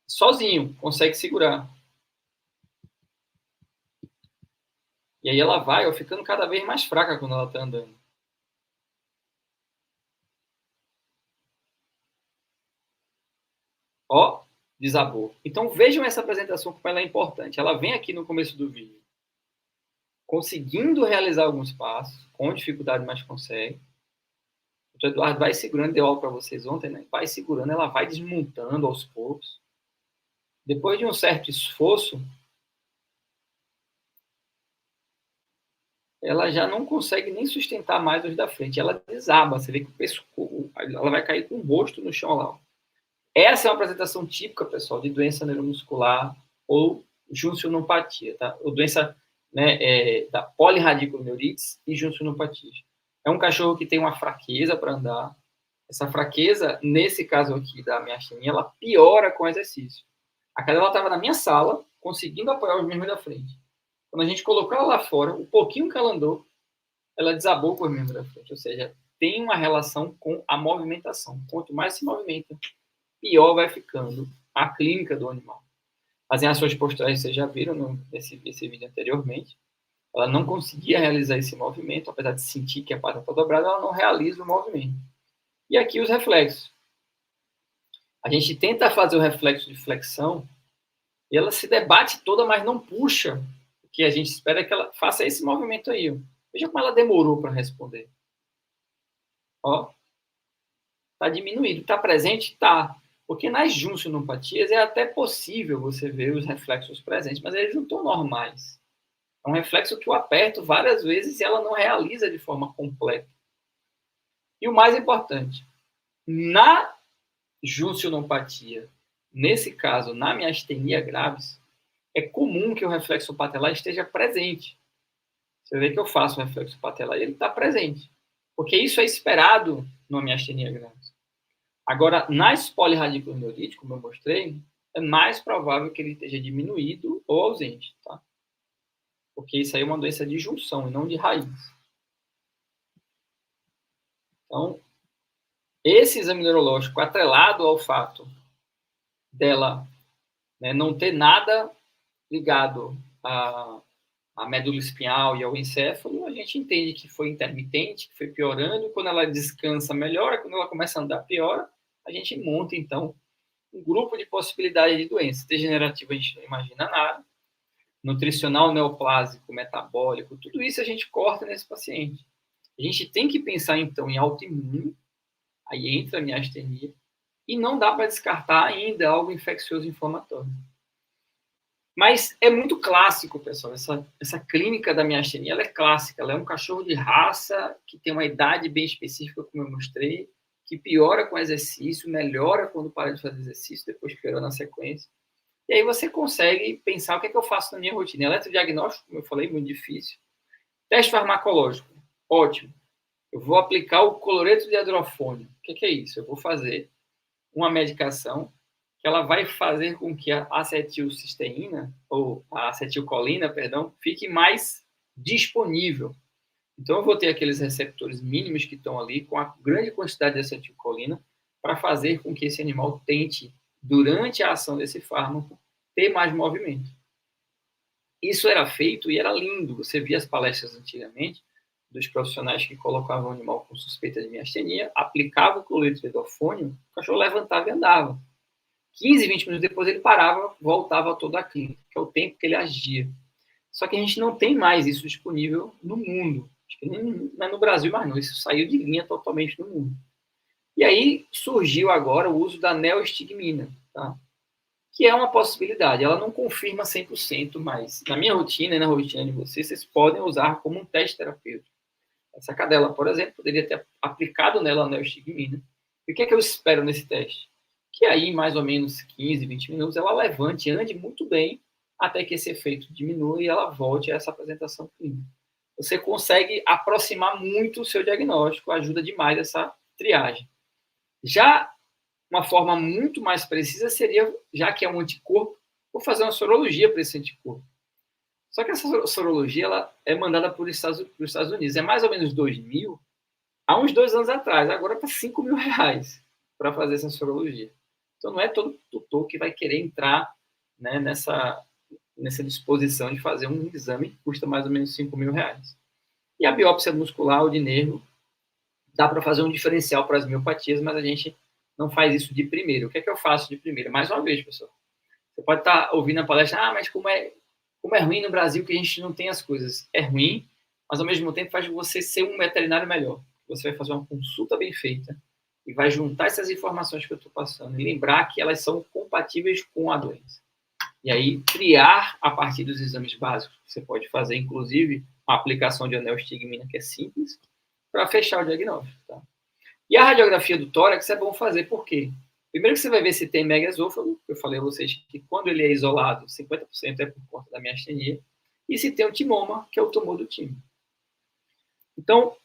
sozinho, consegue segurar. E aí ela vai ficando cada vez mais fraca quando ela está andando. Ó, desabou. Então vejam essa apresentação como ela é importante. Ela vem aqui no começo do vídeo, conseguindo realizar alguns passos, com dificuldade, mas consegue. O Eduardo vai segurando, deu aula para vocês ontem, né? Vai segurando, ela vai desmontando aos poucos. Depois de um certo esforço, ela já não consegue nem sustentar mais os da frente. Ela desaba, você vê que o pescoço, ela vai cair com o rosto no chão lá. Essa é uma apresentação típica, pessoal, de doença neuromuscular ou juncionopatia, tá? Ou doença, né, da polirradiculoneurites e juncionopatia. É um cachorro que tem uma fraqueza para andar. Essa fraqueza, nesse caso aqui da miastenia, ela piora com o exercício. A cadela estava na minha sala, conseguindo apoiar os membros da frente. Quando a gente colocou ela lá fora, o pouquinho que ela andou, ela desabou com os membros da frente. Ou seja, tem uma relação com a movimentação. Quanto mais se movimenta, pior vai ficando a clínica do animal. As reações posturais vocês já viram nesse vídeo anteriormente. Ela não conseguia realizar esse movimento, apesar de sentir que a pata está dobrada, ela não realiza o movimento. E aqui os reflexos. A gente tenta fazer o reflexo de flexão e ela se debate toda, mas não puxa. O que a gente espera é que ela faça esse movimento aí. Ó. Veja como ela demorou para responder. Ó. Está diminuído. Está presente? Está. Porque nas juncionopatias é até possível você ver os reflexos presentes, mas eles não estão normais. É um reflexo que eu aperto várias vezes e ela não realiza de forma completa. E o mais importante, na juncionopatia, nesse caso, na miastenia graves, é comum que o reflexo patelar esteja presente. Você vê que eu faço o reflexo patelar e ele está presente. Porque isso é esperado numa miastenia graves. Agora, na poliradiculaneurite, como eu mostrei, é mais provável que ele esteja diminuído ou ausente, tá? Porque isso aí é uma doença de junção e não de raiz. Então, esse exame neurológico atrelado ao fato dela, né, não ter nada ligado à medula espinhal e ao encéfalo, a gente entende que foi intermitente, que foi piorando. Quando ela descansa, melhora. Quando ela começa a andar, piora. A gente monta, então, um grupo de possibilidades de doença. Degenerativa, a gente não imagina nada. Nutricional, neoplásico, metabólico, tudo isso a gente corta nesse paciente. A gente tem que pensar, então, em autoimune, aí entra a miastenia, e não dá para descartar ainda algo infeccioso inflamatório. Mas é muito clássico, pessoal, essa clínica da miastenia, ela é clássica, ela é um cachorro de raça que tem uma idade bem específica, como eu mostrei, que piora com exercício, melhora quando para de fazer exercício, depois piora na sequência. E aí você consegue pensar o que é que eu faço na minha rotina. Eletrodiagnóstico, como eu falei, muito difícil. Teste farmacológico, ótimo. Eu vou aplicar o cloreto de hidrofônio. O que é isso? Eu vou fazer uma medicação que ela vai fazer com que a acetilcisteína, ou a acetilcolina, perdão, fique mais disponível. Então, eu vou ter aqueles receptores mínimos que estão ali com a grande quantidade de acetilcolina para fazer com que esse animal tente, durante a ação desse fármaco, ter mais movimento. Isso era feito e era lindo. Você via as palestras antigamente dos profissionais que colocavam o animal com suspeita de miastenia, aplicavam o cloreto de hidrofônio, o cachorro levantava e andava. 15, 20 minutos depois ele parava, voltava toda a clínica, que é o tempo que ele agia. Só que a gente não tem mais isso disponível no mundo. Acho que nem no Brasil mais não. Isso saiu de linha totalmente no mundo. E aí surgiu agora o uso da neostigmina, tá? Que é uma possibilidade. Ela não confirma 100%, mas na minha rotina e na rotina de vocês, vocês podem usar como um teste terapêutico. Essa cadela, por exemplo, poderia ter aplicado nela a neostigmina. E o que é que eu espero nesse teste? Que aí, mais ou menos 15, 20 minutos, ela levante e ande muito bem até que esse efeito diminua e ela volte a essa apresentação clínica. Você consegue aproximar muito o seu diagnóstico, ajuda demais essa triagem. Já uma forma muito mais precisa seria, já que é um anticorpo, vou fazer uma sorologia para esse anticorpo. Só que essa sorologia ela é mandada para os Estados Unidos. É mais ou menos 2.000, há uns 2 anos atrás. Agora está R$5.000 para fazer essa sorologia. Então, não é todo tutor que vai querer entrar, né, nessa disposição de fazer um exame que custa mais ou menos R$5.000. E a biópsia muscular ou de nervo, dá para fazer um diferencial para as miopatias, mas a gente não faz isso de primeiro. O que é que eu faço de primeiro? Mais uma vez, pessoal. Você pode estar ouvindo a palestra, mas como é ruim no Brasil que a gente não tem as coisas. É ruim, mas ao mesmo tempo faz você ser um veterinário melhor. Você vai fazer uma consulta bem feita e vai juntar essas informações que eu estou passando e lembrar que elas são compatíveis com a doença. E aí, triar a partir dos exames básicos que você pode fazer, inclusive a aplicação de neostigmina, que é simples, para fechar o diagnóstico. Tá? E a radiografia do tórax é bom fazer, por quê? Primeiro que você vai ver se tem megaesôfago, eu falei a vocês que quando ele é isolado, 50% é por conta da miastenia, e se tem o timoma, que é o tumor do timo. Então,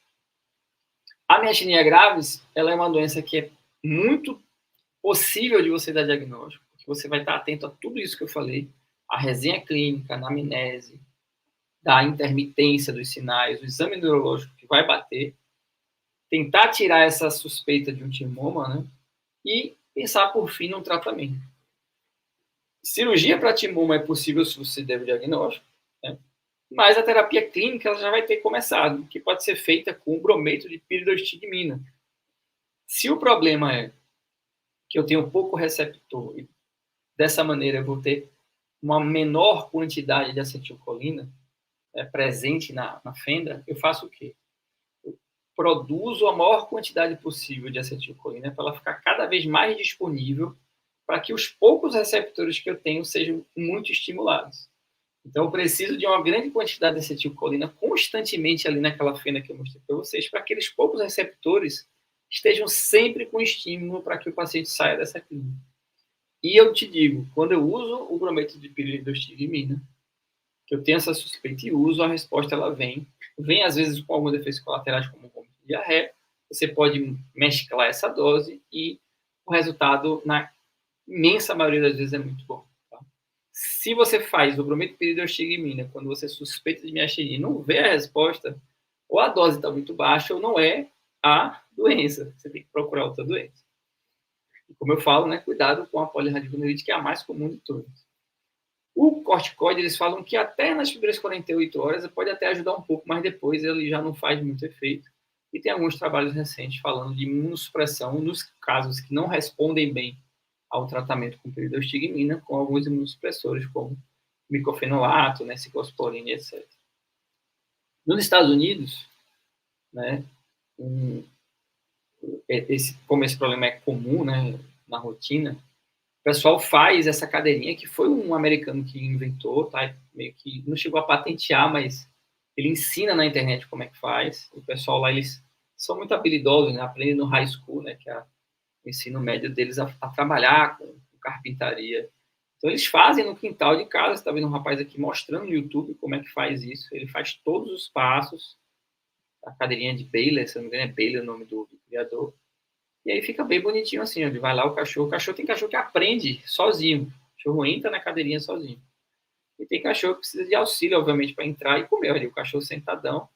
a miastenia graves, ela é uma doença que é muito possível de você dar diagnóstico, porque você vai estar atento a tudo isso que eu falei, a resenha clínica, a anamnese, da intermitência dos sinais, o exame neurológico que vai bater, tentar tirar essa suspeita de um timoma, né? E pensar, por fim, no tratamento. Cirurgia para timoma é possível se você der o diagnóstico, né? Mas a terapia clínica ela já vai ter começado, que pode ser feita com brometo de piridostigmina. Se o problema é que eu tenho pouco receptor e dessa maneira eu vou ter uma menor quantidade de acetilcolina presente na fenda, eu faço o quê? Eu produzo a maior quantidade possível de acetilcolina para ela ficar cada vez mais disponível para que os poucos receptores que eu tenho sejam muito estimulados. Então, eu preciso de uma grande quantidade de acetilcolina constantemente ali naquela fenda que eu mostrei para vocês, para que aqueles poucos receptores estejam sempre com estímulo para que o paciente saia dessa clínica. E eu te digo, quando eu uso o brometo de piridostigmina, que eu tenho essa suspeita e uso, a resposta ela vem às vezes com alguns efeitos colaterais, como vômito e diarreia. Você pode mesclar essa dose e o resultado, na imensa maioria das vezes, é muito bom. Tá? Se você faz o brometo de piridostigmina quando você suspeita de miastenia e não vê a resposta, ou a dose está muito baixa ou não é a doença. Você tem que procurar outra doença. E como eu falo, né, cuidado com a polirradiculoneurit, que é a mais comum de todas. O corticoide, eles falam que até nas primeiras 48 horas pode até ajudar um pouco, mas depois ele já não faz muito efeito. E tem alguns trabalhos recentes falando de imunossupressão nos casos que não respondem bem ao tratamento com piridostigmina, com alguns imunossupressores, como micofenolato, né, ciclosporina, etc. Nos Estados Unidos, né, como esse problema é comum, né, na rotina, o pessoal faz essa cadeirinha, que foi um americano que inventou, tá? Meio que não chegou a patentear, mas ele ensina na internet como é que faz. O pessoal lá, eles são muito habilidosos, né? Aprendem no high school, né? Que é o ensino médio deles a trabalhar com carpintaria. Então, eles fazem no quintal de casa. Você está vendo um rapaz aqui mostrando no YouTube como é que faz isso. Ele faz todos os passos. A cadeirinha de Baylor, se não me engano, é Baylor o nome do criador. E aí fica bem bonitinho assim, onde vai lá o cachorro. O cachorro tem cachorro que aprende sozinho. O cachorro entra na cadeirinha sozinho. E tem cachorro que precisa de auxílio, obviamente, para entrar e comer. Ali, o cachorro sentadão,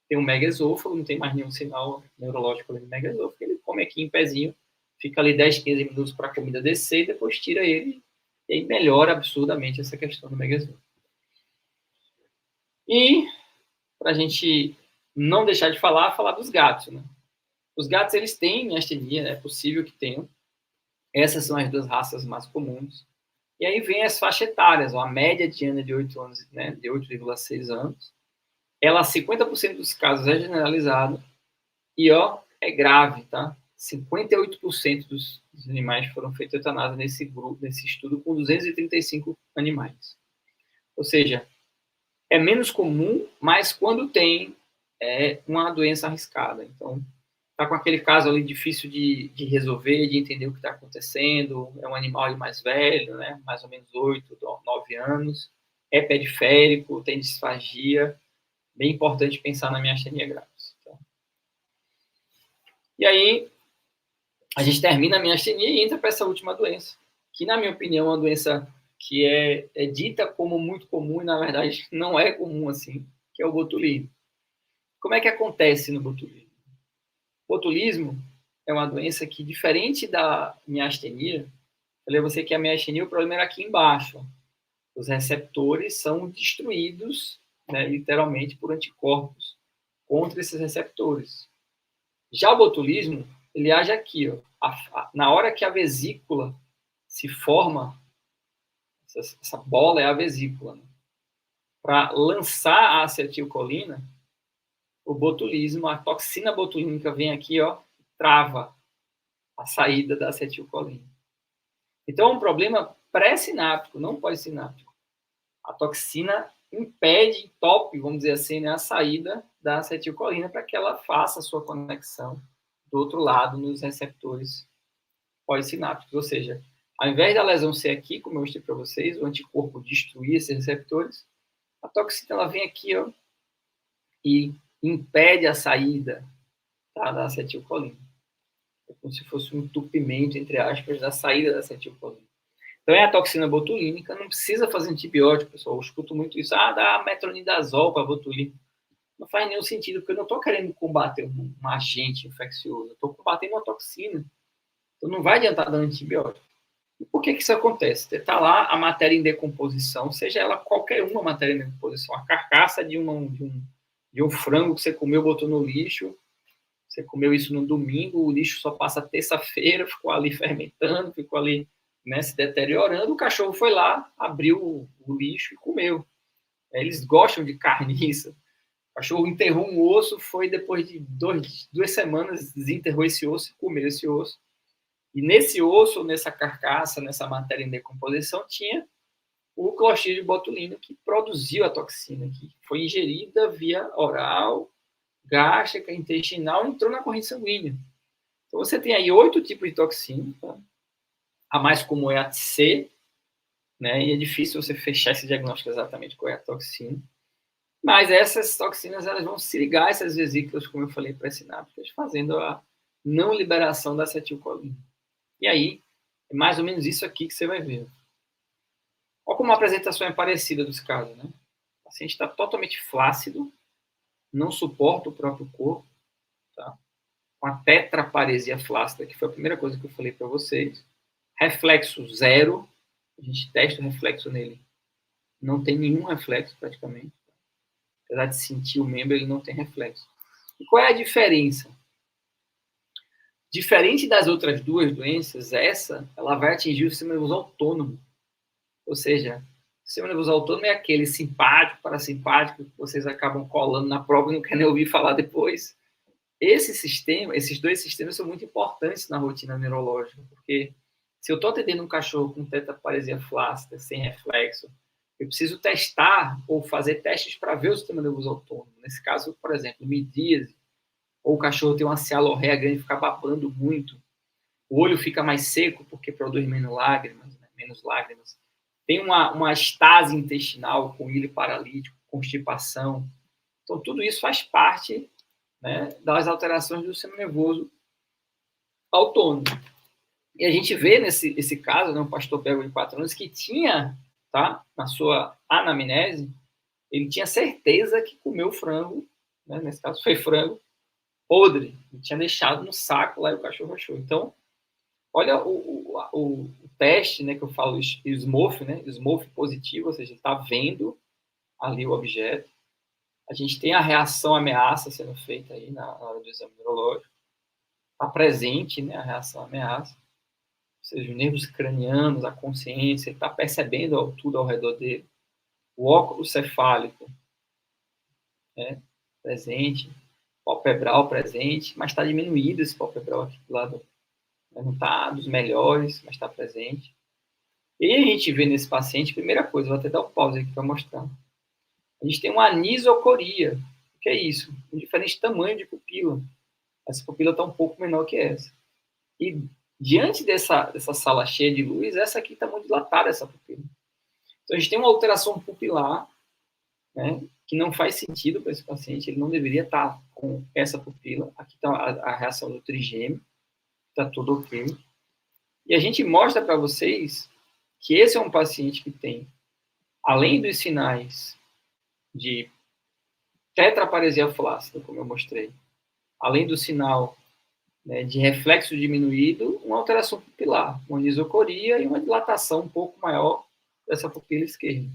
tem um megaesôfago, não tem mais nenhum sinal neurológico ali no megaesôfago. Ele come aqui em pezinho, fica ali 10, 15 minutos para a comida descer e depois tira ele. E aí melhora absurdamente essa questão do megaesôfago. E, para a gente não deixar de falar dos gatos, né? Os gatos, eles têm miastenia, é possível que tenham. Essas são as duas raças mais comuns. E aí vem as faixas etárias, a média de Ana de 8 anos, né, de 8,6 anos. Ela, 50% dos casos é generalizado e, é grave, tá? 58% dos animais foram feitos eutanásia nesse grupo, nesse estudo, com 235 animais. Ou seja, é menos comum, mas quando tem, é uma doença arriscada. Então, está com aquele caso ali difícil de resolver, de entender o que está acontecendo, é um animal ali mais velho, né, mais ou menos 8, 9 anos, é periférico, tem disfagia, bem importante pensar na miastenia gravis. Tá? E aí, a gente termina a miastenia e entra para essa última doença, que na minha opinião é uma doença que é dita como muito comum e na verdade não é comum assim, que é o botulismo. Como é que acontece no botulismo? O botulismo é uma doença que, diferente da miastenia, eu falei a você que a miastenia, o problema era aqui embaixo. Os receptores são destruídos, né, literalmente, por anticorpos contra esses receptores. Já o botulismo, ele age aqui. Na hora que a vesícula se forma, essa bola é a vesícula. Né? Para lançar a acetilcolina, o botulismo, a toxina botulínica vem aqui, trava a saída da acetilcolina. Então, é um problema pré-sináptico, não pós-sináptico. A toxina impede, entope, vamos dizer assim, né, a saída da acetilcolina para que ela faça a sua conexão do outro lado nos receptores pós-sinápticos. Ou seja, ao invés da lesão ser aqui, como eu mostrei para vocês, o anticorpo destruir esses receptores, a toxina ela vem aqui e impede a saída, tá, da acetilcolina. É como se fosse um entupimento, entre aspas, da saída da acetilcolina. Então, é a toxina botulínica, não precisa fazer antibiótico, pessoal. Eu escuto muito isso. Dá metronidazol para botulina. Não faz nenhum sentido, porque eu não estou querendo combater um agente infeccioso. Eu estou combatendo uma toxina. Então, não vai adiantar dar antibiótico. E por que isso acontece? Está lá a matéria em decomposição, seja ela qualquer uma matéria em decomposição, a carcaça de um frango que você comeu, botou no lixo, você comeu isso no domingo, o lixo só passa terça-feira, ficou ali fermentando, ficou ali, né, se deteriorando, o cachorro foi lá, abriu o lixo e comeu. Eles gostam de carniça. O cachorro enterrou um osso, foi depois de 2 semanas, desenterrou esse osso e comeu esse osso. E nesse osso, nessa carcaça, nessa matéria em decomposição, tinha o Clostridium botulinum, que produziu a toxina, que foi ingerida via oral, gástrica, intestinal, entrou na corrente sanguínea. Então, você tem aí 8 tipos de toxina. Tá? A mais comum é a C, né? E é difícil você fechar esse diagnóstico exatamente qual é a toxina. Mas essas toxinas elas vão se ligar a essas vesículas, como eu falei, pré-sinápticas, fazendo a não liberação da acetilcolina. E aí, é mais ou menos isso aqui que você vai ver. Olha como a apresentação é parecida dos casos, né? O paciente está totalmente flácido, não suporta o próprio corpo, tá? Com a tetraparesia flácida, que foi a primeira coisa que eu falei para vocês. Reflexo zero, a gente testa o reflexo nele, não tem nenhum reflexo praticamente. Apesar de sentir o membro, ele não tem reflexo. E qual é a diferença? Diferente das outras duas doenças, ela vai atingir o sistema nervoso autônomo. Ou seja, o sistema nervoso autônomo é aquele simpático, parasimpático, que vocês acabam colando na prova e não querem ouvir falar depois. Esses dois sistemas são muito importantes na rotina neurológica, porque se eu estou atendendo um cachorro com tetraparesia flácida, sem reflexo, eu preciso testar ou fazer testes para ver o sistema nervoso autônomo. Nesse caso, por exemplo, midíase, ou o cachorro tem uma cialorreia grande, fica babando muito, o olho fica mais seco porque produz menos lágrimas, né? Menos lágrimas. Tem uma estase intestinal com ilho paralítico, constipação. Então, tudo isso faz parte, né, das alterações do sistema nervoso autônomo. E a gente vê nesse caso, né, um pastor belga de 4 anos que tinha, tá, na sua anamnese, ele tinha certeza que comeu frango, né, nesse caso foi frango, podre, ele tinha deixado no saco lá e o cachorro achou. Então, olha o teste, né, que eu falo, SMORF, né, SMORF positivo, ou seja, ele está vendo ali o objeto. A gente tem a reação ameaça sendo feita aí na hora do exame neurológico. Está presente, né, a reação ameaça. Ou seja, os nervos cranianos, a consciência, ele está percebendo tudo ao redor dele. O óculo cefálico, né, presente. Palpebral presente, mas está diminuído esse palpebral aqui do lado. Não está dos melhores, mas está presente. E a gente vê nesse paciente, primeira coisa, vou até dar um pause aqui para mostrar. A gente tem uma anisocoria. O que é isso? Um diferente tamanho de pupila. Essa pupila está um pouco menor que essa. E diante dessa sala cheia de luz, essa aqui está muito dilatada, essa pupila. Então a gente tem uma alteração pupilar, né, que não faz sentido para esse paciente, ele não deveria estar com essa pupila. Aqui está a reação do trigêmeo, está tudo ok. E a gente mostra para vocês que esse é um paciente que tem, além dos sinais de tetraparesia flácida, como eu mostrei, além do sinal, né, de reflexo diminuído, uma alteração pupilar, uma anisocoria e uma dilatação um pouco maior dessa pupila esquerda.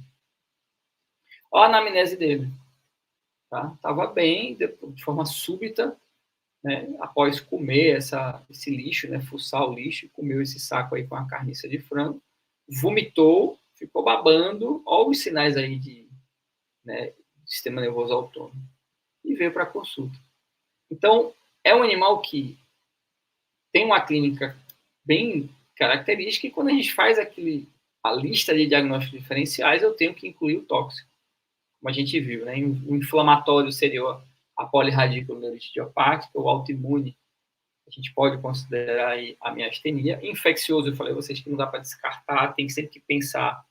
Olha a anamnese dele. Estava bem, de forma súbita, né, após comer esse lixo, né, fuçar o lixo, comeu esse saco aí com a carniça de frango, vomitou, ficou babando, olha os sinais aí de, né, sistema nervoso autônomo, e veio para a consulta. Então, é um animal que tem uma clínica bem característica, e quando a gente faz a lista de diagnósticos diferenciais, eu tenho que incluir o tóxico, como a gente viu, né? O inflamatório seria a polirradiculoneurite idiopática, o autoimune, a gente pode considerar aí a miastenia. Infeccioso, eu falei a vocês que não dá para descartar, tem sempre que pensar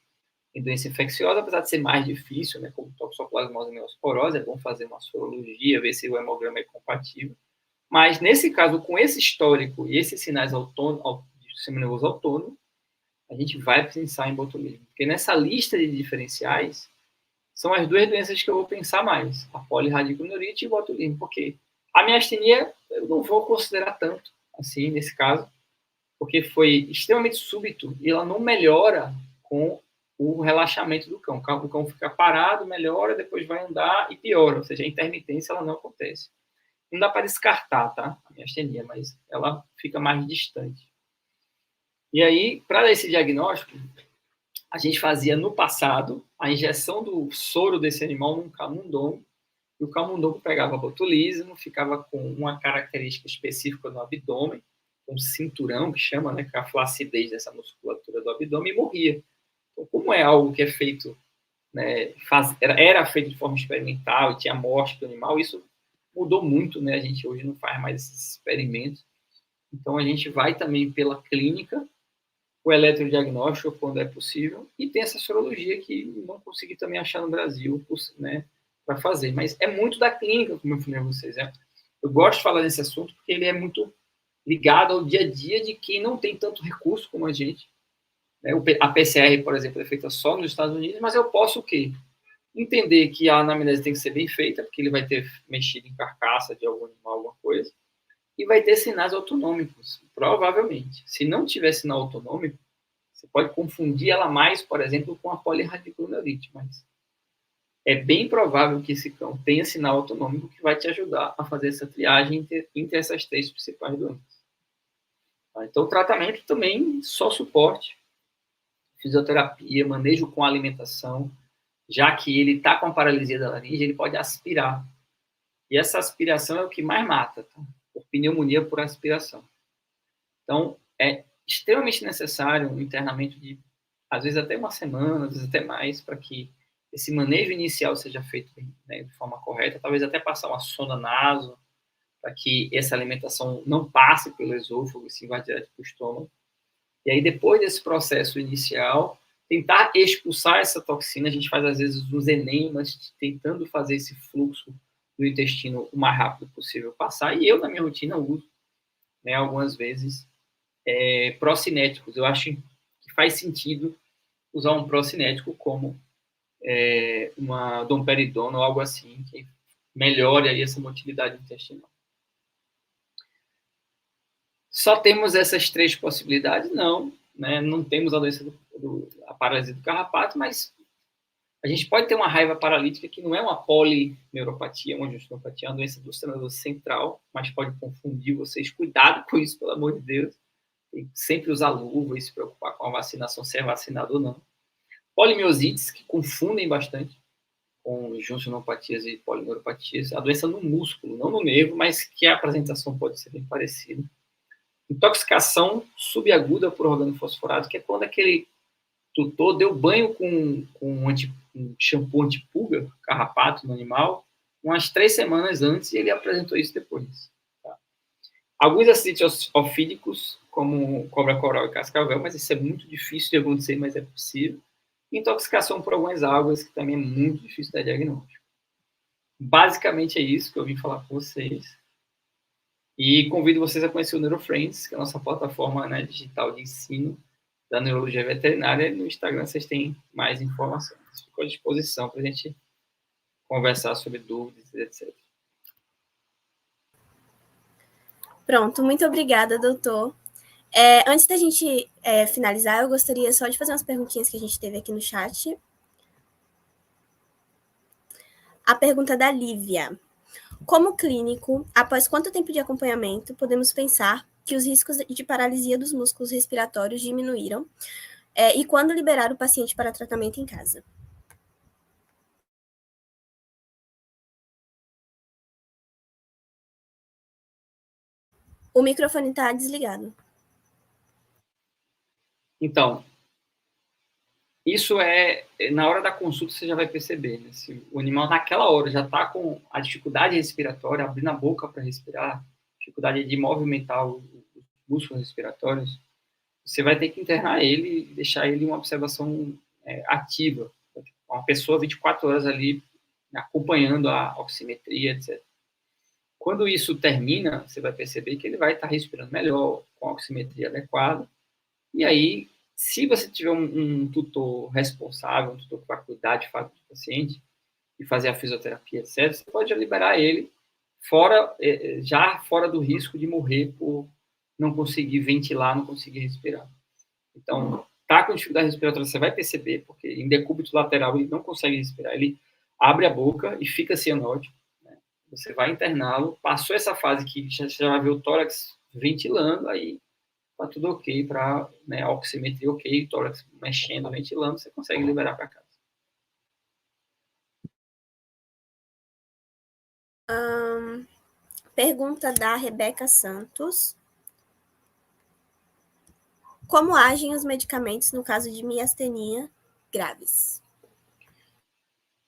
em doença infecciosa, apesar de ser mais difícil, né, como toxoplasmose e neosporose, é bom fazer uma sorologia, ver se o hemograma é compatível. Mas, nesse caso, com esse histórico e esses sinais do sistema nervoso autônomo, a gente vai pensar em botulismo. Porque nessa lista de diferenciais, são as duas doenças que eu vou pensar mais, a polirradiculoneurite e o botulismo, porque a miastenia eu não vou considerar tanto, assim, nesse caso, porque foi extremamente súbito e ela não melhora com o relaxamento do cão. O cão fica parado, melhora, depois vai andar e piora, ou seja, a intermitência ela não acontece. Não dá para descartar, tá? A miastenia, mas ela fica mais distante. E aí, para esse diagnóstico, a gente fazia no passado a injeção do soro desse animal num camundongo, e o camundongo pegava botulismo, ficava com uma característica específica no abdômen, um cinturão que chama, né, que é a flacidez dessa musculatura do abdômen, e morria. Então, como é algo que é feito, né, era feito de forma experimental e tinha morte do animal, isso mudou muito, né? A gente hoje não faz mais esses experimentos. Então, a gente vai também pela clínica, o eletrodiagnóstico, quando é possível, e tem essa sorologia que não consegui também achar no Brasil, né, para fazer. Mas é muito da clínica, como eu falei a vocês. Né? Eu gosto de falar desse assunto porque ele é muito ligado ao dia a dia de quem não tem tanto recurso como a gente. Né? A PCR, por exemplo, é feita só nos Estados Unidos, mas eu posso o quê? Entender que a anamnese tem que ser bem feita, porque ele vai ter mexido em carcaça de algum animal, alguma coisa, e vai ter sinais autonômicos, provavelmente. Se não tiver sinal autonômico, você pode confundir ela mais, por exemplo, com a polirradiculoneurite, mas é bem provável que esse cão tenha sinal autonômico que vai te ajudar a fazer essa triagem entre essas três principais doenças. Então, o tratamento também só suporte, fisioterapia, manejo com alimentação, já que ele está com a paralisia da laringe, ele pode aspirar. E essa aspiração é o que mais mata, tá? Por pneumonia por aspiração. Então, é extremamente necessário um internamento de, às vezes, até uma semana, às vezes até mais, para que esse manejo inicial seja feito, né, de forma correta, talvez até passar uma sonda naso, para que essa alimentação não passe pelo esôfago e se vá direto para o estômago. E aí, depois desse processo inicial, tentar expulsar essa toxina. A gente faz, às vezes, uns enemas, tentando fazer esse fluxo do intestino o mais rápido possível passar. E eu, na minha rotina, uso, né, algumas vezes, procinéticos. Eu acho que faz sentido usar um procinético como uma domperidona ou algo assim, que melhore aí essa motilidade intestinal. Só temos essas três possibilidades? Não, né? Não temos a doença a paralisia do carrapato, mas a gente pode ter uma raiva paralítica que não é uma polineuropatia, uma justinopatia, é uma doença do sistema nervoso central, mas pode confundir vocês. Cuidado com isso, pelo amor de Deus. Tem que sempre usar luva e se preocupar com a vacinação, se é vacinado ou não. Polimiosites, que confundem bastante com juncionopatias e polineuropatias. A doença no músculo, não no nervo, mas que a apresentação pode ser bem parecida. Intoxicação subaguda por organofosforado, que é quando aquele tutor deu banho com um shampoo antipulga, carrapato no animal, umas 3 semanas antes, e ele apresentou isso depois. Tá? Alguns acidentes ofídicos, como cobra coral e cascavel, mas isso é muito difícil de acontecer, mas é possível. Intoxicação por algumas algas, que também é muito difícil de dar diagnóstico. Basicamente é isso que eu vim falar com vocês. E convido vocês a conhecer o NeuroFriends, que é a nossa plataforma, né, digital de ensino da neurologia veterinária. No Instagram vocês têm mais informações. Fico à disposição para a gente conversar sobre dúvidas, etc. Pronto, muito obrigada, doutor. Antes da gente finalizar, eu gostaria só de fazer umas perguntinhas que a gente teve aqui no chat. A pergunta da Lívia. Como clínico, após quanto tempo de acompanhamento, podemos pensar que os riscos de paralisia dos músculos respiratórios diminuíram e quando liberar o paciente para tratamento em casa? O microfone está desligado. Então, isso na hora da consulta você já vai perceber, né? Se o animal naquela hora já está com a dificuldade respiratória, abrindo a boca para respirar, dificuldade de movimentar os músculos respiratórios, você vai ter que internar ele e deixar ele em uma observação ativa. Uma pessoa 24 horas ali acompanhando a oximetria, etc. Quando isso termina, você vai perceber que ele vai estar respirando melhor, com a oximetria adequada. E aí, se você tiver um tutor responsável, um tutor que vai cuidar de fato do paciente e fazer a fisioterapia, etc., você pode liberar ele já fora do risco de morrer por não conseguir ventilar, não conseguir respirar. Então, tá com dificuldade respiratória, você vai perceber, porque em decúbito lateral ele não consegue respirar, ele abre a boca e fica cianótico, né? Você vai interná-lo, passou essa fase que já vai ver o tórax ventilando, aí tá tudo ok para, né, oximetria ok, tórax mexendo, ventilando, você consegue liberar para casa. Pergunta da Rebeca Santos. Como agem os medicamentos no caso de miastenia graves?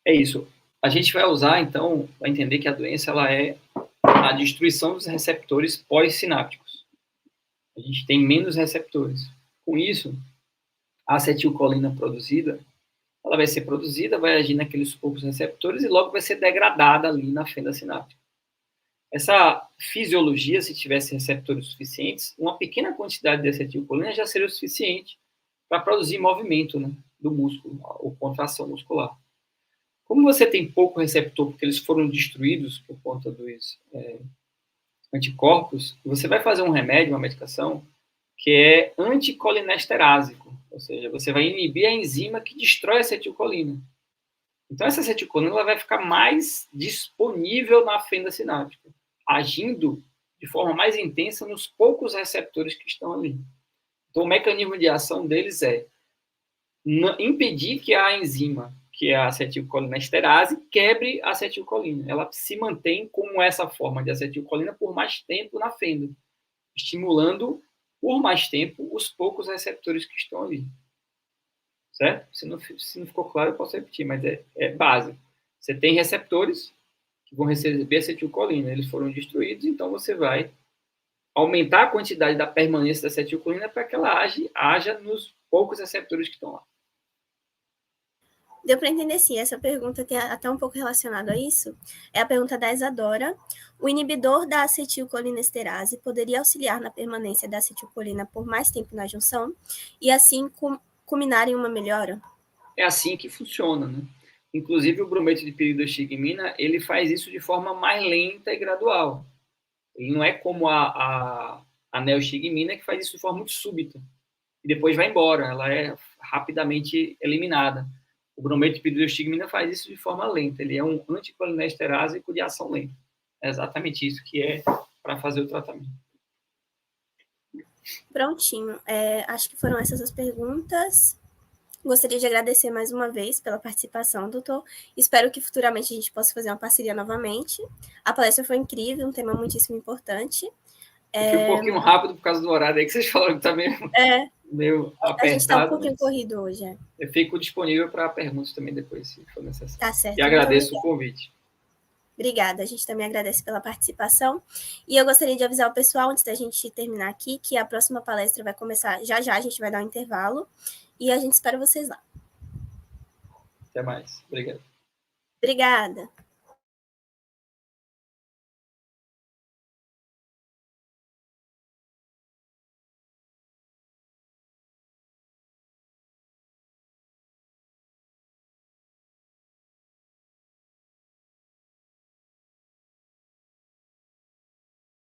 É isso. A gente vai usar, então, para entender que a doença ela é a destruição dos receptores pós-sinápticos. A gente tem menos receptores. Com isso, a acetilcolina produzida, ela vai ser produzida, vai agir naqueles poucos receptores e logo vai ser degradada ali na fenda sináptica. Essa fisiologia, se tivesse receptores suficientes, uma pequena quantidade de acetilcolina já seria o suficiente para produzir movimento, né, do músculo, ou contração muscular. Como você tem pouco receptor, porque eles foram destruídos por conta dos anticorpos, você vai fazer um remédio, uma medicação, que é anticolinesterase, ou seja, você vai inibir a enzima que destrói a acetilcolina. Então, essa acetilcolina ela vai ficar mais disponível na fenda sináptica, agindo de forma mais intensa nos poucos receptores que estão ali. Então, o mecanismo de ação deles é impedir que a enzima, que é a acetilcolinesterase, quebre a acetilcolina. Ela se mantém como essa forma de acetilcolina por mais tempo na fenda, estimulando por mais tempo os poucos receptores que estão ali. Certo? Se não ficou claro, eu posso repetir, mas é básico. Você tem receptores que vão receber acetilcolina, eles foram destruídos, então você vai aumentar a quantidade da permanência da acetilcolina para que ela haja nos poucos receptores que estão lá. Deu para entender, sim. Essa pergunta tem até um pouco relacionado a isso. É a pergunta da Isadora. O inibidor da acetilcolinesterase poderia auxiliar na permanência da acetilcolina por mais tempo na junção e assim culminar em uma melhora? É assim que funciona, né? Inclusive, o brometo de piridoxigmina, ele faz isso de forma mais lenta e gradual. Ele não é como a neostigmina, que faz isso de forma muito súbita. E depois vai embora, ela é rapidamente eliminada. O brometo de piridoxigmina faz isso de forma lenta. Ele é um anticolinesterase de ação lenta. É exatamente isso que é para fazer o tratamento. Prontinho. Acho que foram essas as perguntas. Gostaria de agradecer mais uma vez pela participação, doutor. Espero que futuramente a gente possa fazer uma parceria novamente. A palestra foi incrível, um tema muitíssimo importante. Eu fui um pouquinho rápido por causa do horário aí que vocês falaram que está meio apertado. A gente está um pouquinho corrido hoje. Eu fico disponível para perguntas também depois, se for necessário. Tá certo. E agradeço o convite. Obrigada, a gente também agradece pela participação. E eu gostaria de avisar o pessoal, antes da gente terminar aqui, que a próxima palestra vai começar já, a gente vai dar um intervalo. E a gente espera vocês lá. Até mais. Obrigado. Obrigada.